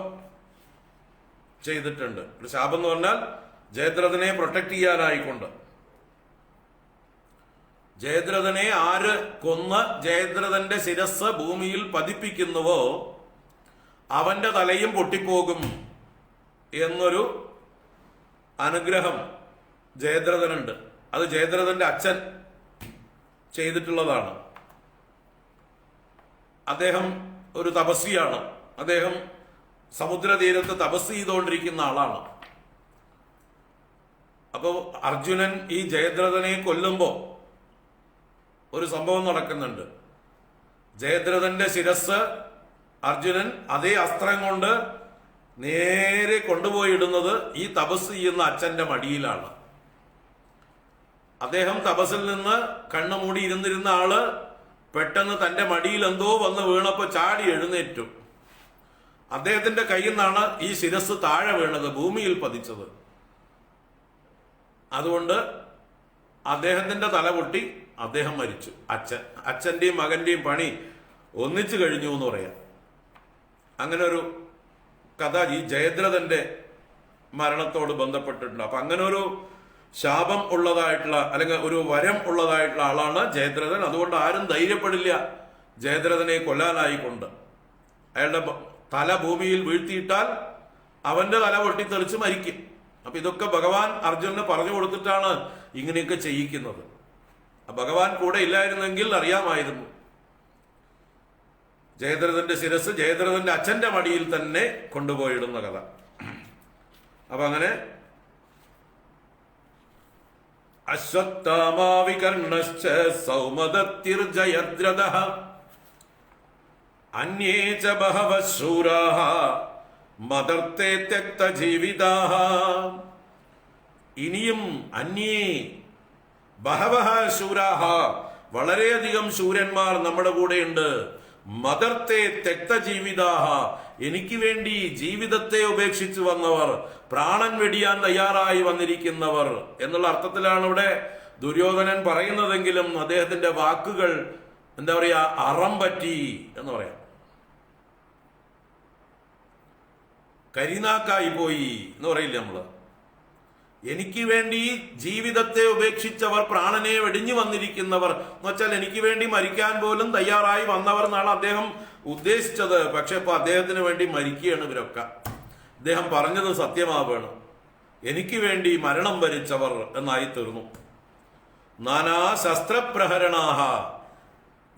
[SPEAKER 1] ചെയ്തിട്ടുണ്ട്. ഒരു ശാപം എന്ന് പറഞ്ഞാൽ ജയദ്രഥനെ പ്രൊട്ടക്ട് ചെയ്യാനായിക്കൊണ്ട്. ജയദ്രഥനെ ആര് കൊന്ന് ജയദ്രഥന്റെ ശിരസ് ഭൂമിയിൽ പതിപ്പിക്കുന്നുവോ അവന്റെ തലയും പൊട്ടിപ്പോകും എന്നൊരു അനുഗ്രഹം ജയദ്രഥനുണ്ട്. അത് ജയദ്രഥന്റെ അച്ഛൻ ചെയ്തിട്ടുള്ളതാണ്. അദ്ദേഹം ഒരു തപസ്വിയാണ്. അദ്ദേഹം സമുദ്രതീരത്ത് തപസ് ചെയ്തുകൊണ്ടിരിക്കുന്ന ആളാണ്. അപ്പോ അർജുനൻ ഈ ജയദ്രഥനെ കൊല്ലുമ്പോ ഒരു സംഭവം നടക്കുന്നുണ്ട്. ജയദ്രഥന്റെ ശിരസ് അർജുനൻ അതേ അസ്ത്രം കൊണ്ട് നേരെ കൊണ്ടുപോയിടുന്നത് ഈ തപസ് ചെയ്യുന്ന അച്ഛന്റെ മടിയിലാണ്. അദ്ദേഹം തപസ്സിൽ നിന്ന് കണ്ണു മൂടി ഇരുന്നിരുന്ന ആള് പെട്ടെന്ന് തന്റെ മടിയിൽ എന്തോ വന്ന് വീണപ്പോ ചാടി എഴുന്നേറ്റു. അദ്ദേഹത്തിന്റെ കയ്യിൽ നിന്നാണ് ഈ ശിരസ് താഴെ വീണത്, ഭൂമിയിൽ പതിച്ചത്. അതുകൊണ്ട് അദ്ദേഹത്തിന്റെ തല പൊട്ടി, അദ്ദേഹം മരിച്ചു. അച്ഛന്റെയും മകന്റെയും പണി ഒന്നിച്ചു കഴിഞ്ഞു എന്ന് പറയാം. അങ്ങനെ ഒരു കഥ ഈ ജയദ്രഥന്റെ മരണത്തോട് ബന്ധപ്പെട്ടിട്ടുണ്ട്. അപ്പൊ അങ്ങനെ ഒരു ശാപം ഉള്ളതായിട്ടുള്ള അല്ലെങ്കിൽ ഒരു വരം ഉള്ളതായിട്ടുള്ള ആളാണ് ജയദ്രഥൻ. അതുകൊണ്ട് ആരും ധൈര്യപ്പെടില്ല ജയദ്രഥനെ കൊല്ലാനായിക്കൊണ്ട്. അയാളുടെ തല ഭൂമിയിൽ വീഴ്ത്തിയിട്ടാൽ അവന്റെ തല പൊട്ടിത്തെറിച്ച് മരിക്കും. അപ്പൊ ഇതൊക്കെ ഭഗവാൻ അർജുനന് പറഞ്ഞു കൊടുത്തിട്ടാണ് ഇങ്ങനെയൊക്കെ ചെയ്യിക്കുന്നത്. ഭഗവാൻ കൂടെ ഇല്ലായിരുന്നെങ്കിൽ അറിയാമായിരുന്നു. ജയദ്രഥന്റെ ശിരസ് ജയദ്രഥന്റെ അച്ഛന്റെ മടിയിൽ തന്നെ കൊണ്ടുപോയിടുന്ന കഥ. അപ്പൊ അങ്ങനെ അശ്വത്ഥാമാ വികർണശ്ച സൗമദത്തിർജയദ്രഥഃ അന്യേ ച ബഹവഃ ശൂരാഃ മദർത്തേ ത്യക്തജീവിതാഃ. ഇനിയും അന്യേ ബഹവഃ ശൂരാഃ, വളരെയധികം ശൂരന്മാർ നമ്മുടെ കൂടെയുണ്ട്. മദർത്തേ ത്യക്തജീവിതാഃ, എനിക്ക് വേണ്ടി ജീവിതത്തെ ഉപേക്ഷിച്ചു വന്നവർ, പ്രാണൻ വെടിയാൻ തയ്യാറായി വന്നിരിക്കുന്നവർ എന്നുള്ള അർത്ഥത്തിലാണ് ഇവിടെ ദുര്യോധനൻ പറയുന്നതെങ്കിലും അദ്ദേഹത്തിന്റെ വാക്കുകൾ എന്താ പറയാ, അറം പറ്റി എന്ന് പറയാം. കരിനാക്കായി പോയി എന്ന് പറയില്ലേ നമ്മള്. എനിക്ക് വേണ്ടി ജീവിതത്തെ ഉപേക്ഷിച്ചവർ, പ്രാണനെ വെടിഞ്ഞു വന്നിരിക്കുന്നവർ എന്ന് വെച്ചാൽ എനിക്ക് വേണ്ടി മരിക്കാൻ പോലും തയ്യാറായി വന്നവർ എന്നാണ് അദ്ദേഹം ഉദ്ദേശിച്ചത്. പക്ഷെ ഇപ്പൊ അദ്ദേഹത്തിന് വേണ്ടി മരിക്കുകയാണ് ഇവരൊക്കെ. അദ്ദേഹം പറഞ്ഞത് സത്യമാവുകയാണ്. എനിക്ക് വേണ്ടി മരണം വരിച്ചവർ എന്നായി തീർന്നു. നാനാ ശസ്ത്രപ്രഹരണാഹ,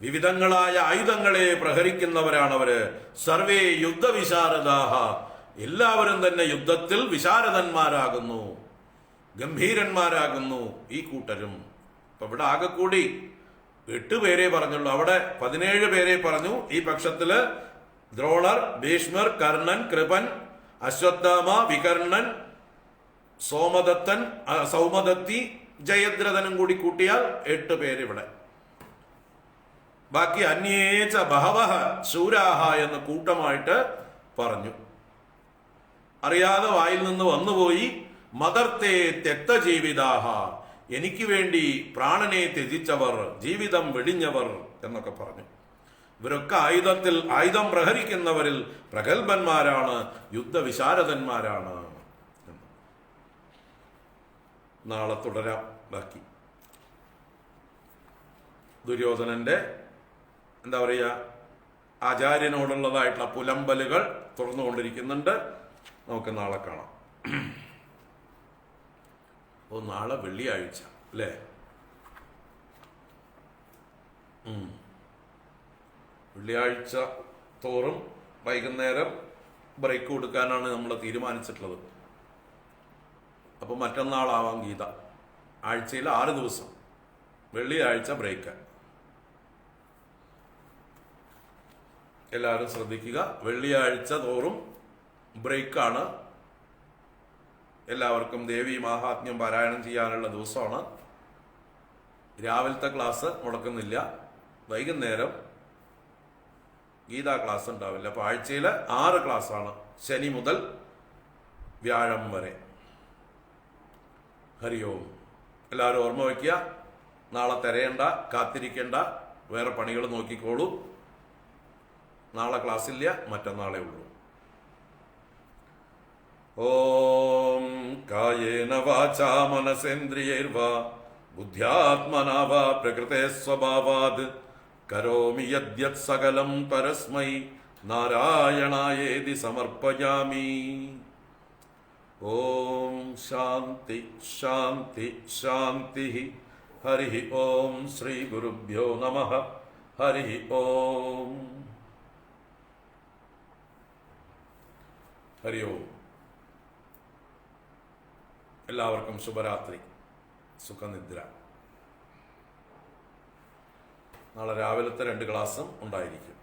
[SPEAKER 1] വിവിധങ്ങളായ ആയുധങ്ങളെ പ്രഹരിക്കുന്നവരാണവര്. സർവേ യുദ്ധവിശാരദാഹ, എല്ലാവരും തന്നെ യുദ്ധത്തിൽ വിശാരദന്മാരാകുന്നു, ഗംഭീരന്മാരാകുന്നു ഈ കൂട്ടരും. അപ്പൊ ഇവിടെ ആകെ കൂടി 8 പേരെ പറഞ്ഞുള്ളൂ, അവിടെ 17 പേരെ പറഞ്ഞു. ഈ പക്ഷത്തില് ദ്രോണർ, ഭീഷ്മർ, കർണൻ, കൃപൻ, അശ്വത്ഥാമ, വികർണൻ, സൗമദത്തി, ജയദ്രഥനും കൂടി കൂട്ടിയാൽ 8 പേര് ഇവിടെ. ബാക്കി അന്യേച്ച ബഹവഹ ശൂരാഹ എന്ന് കൂട്ടമായിട്ട് പറഞ്ഞു. അറിയാതെ വായിൽ നിന്ന് വന്നുപോയി. മദർത്തെ തെക്ത ജീവിതാഹ, എനിക്ക് വേണ്ടി പ്രാണനെ ത്യജിച്ചവർ, ജീവിതം വെടിഞ്ഞവർ എന്നൊക്കെ പറഞ്ഞു. ഇവരൊക്കെ ആയുധം പ്രഹരിക്കുന്നവരിൽ പ്രഗത്ഭന്മാരാണ്, യുദ്ധവിശാരദന്മാരാണ്. നാളെ തുടരാം ബാക്കി. ദുര്യോധനന്റെ എന്താ പറയുക, ആചാര്യനോടുള്ളതായിട്ടുള്ള പുലമ്പലുകൾ തുറന്നുകൊണ്ടിരിക്കുന്നുണ്ട്. നമുക്ക് നാളെ കാണാം. നാളെ വെള്ളിയാഴ്ച അല്ലേ? വെള്ളിയാഴ്ച തോറും വൈകുന്നേരം ബ്രേക്ക് കൊടുക്കാനാണ് നമ്മൾ തീരുമാനിച്ചിട്ടുള്ളത്. അപ്പൊ മറ്റന്നാളാവാം ഗീത. ആഴ്ചയിൽ 6 ദിവസം, വെള്ളിയാഴ്ച ബ്രേക്ക്. എല്ലാവരും ശ്രദ്ധിക്കുക. വെള്ളിയാഴ്ച തോറും ബ്രേക്കാണ്. എല്ലാവർക്കും ദേവി മാഹാത്മ്യം പാരായണം ചെയ്യാനുള്ള ദിവസമാണ്. രാവിലത്തെ ക്ലാസ് മുടക്കുന്നില്ല, വൈകുന്നേരം ഗീതാ ക്ലാസ് ഉണ്ടാവില്ല. അപ്പൊ ആഴ്ചയിൽ 6 ക്ലാസ്സാണ്, ശനി മുതൽ വ്യാഴം വരെ. ഹരി ഓം. എല്ലാവരും ഓർമ്മ വയ്ക്കുക. നാളെ തിരയണ്ട, കാത്തിരിക്കേണ്ട, വേറെ പണികൾ നോക്കിക്കോളൂ. നാളെ ക്ലാസ്സില്ല, മറ്റന്നാളേ ഉള്ളൂ. ഓം കായേന വാചാ മനസേന്ദ്രിയൈർവാ ബുദ്ധ്യാത്മനാ വാ പ്രകൃതേ സ്വഭാവാത് കരോമി യദ്യത് സകലം പരസ്മൈ നാരായണായേതി സമർപ്പയാമി. ഓം ശാന്തി ശാന്തി ശാന്തി. ഹരി ഓം. ശ്രീ ഗുരുഭ്യോ നമഃ. ഹരി ഓം. ഹരി ഓം. എല്ലാവർക്കും ശുഭരാത്രി, സുഖനിദ്ര. നാളെ രാവിലത്തെ 2 ക്ലാസ്സും ഉണ്ടായിരിക്കും.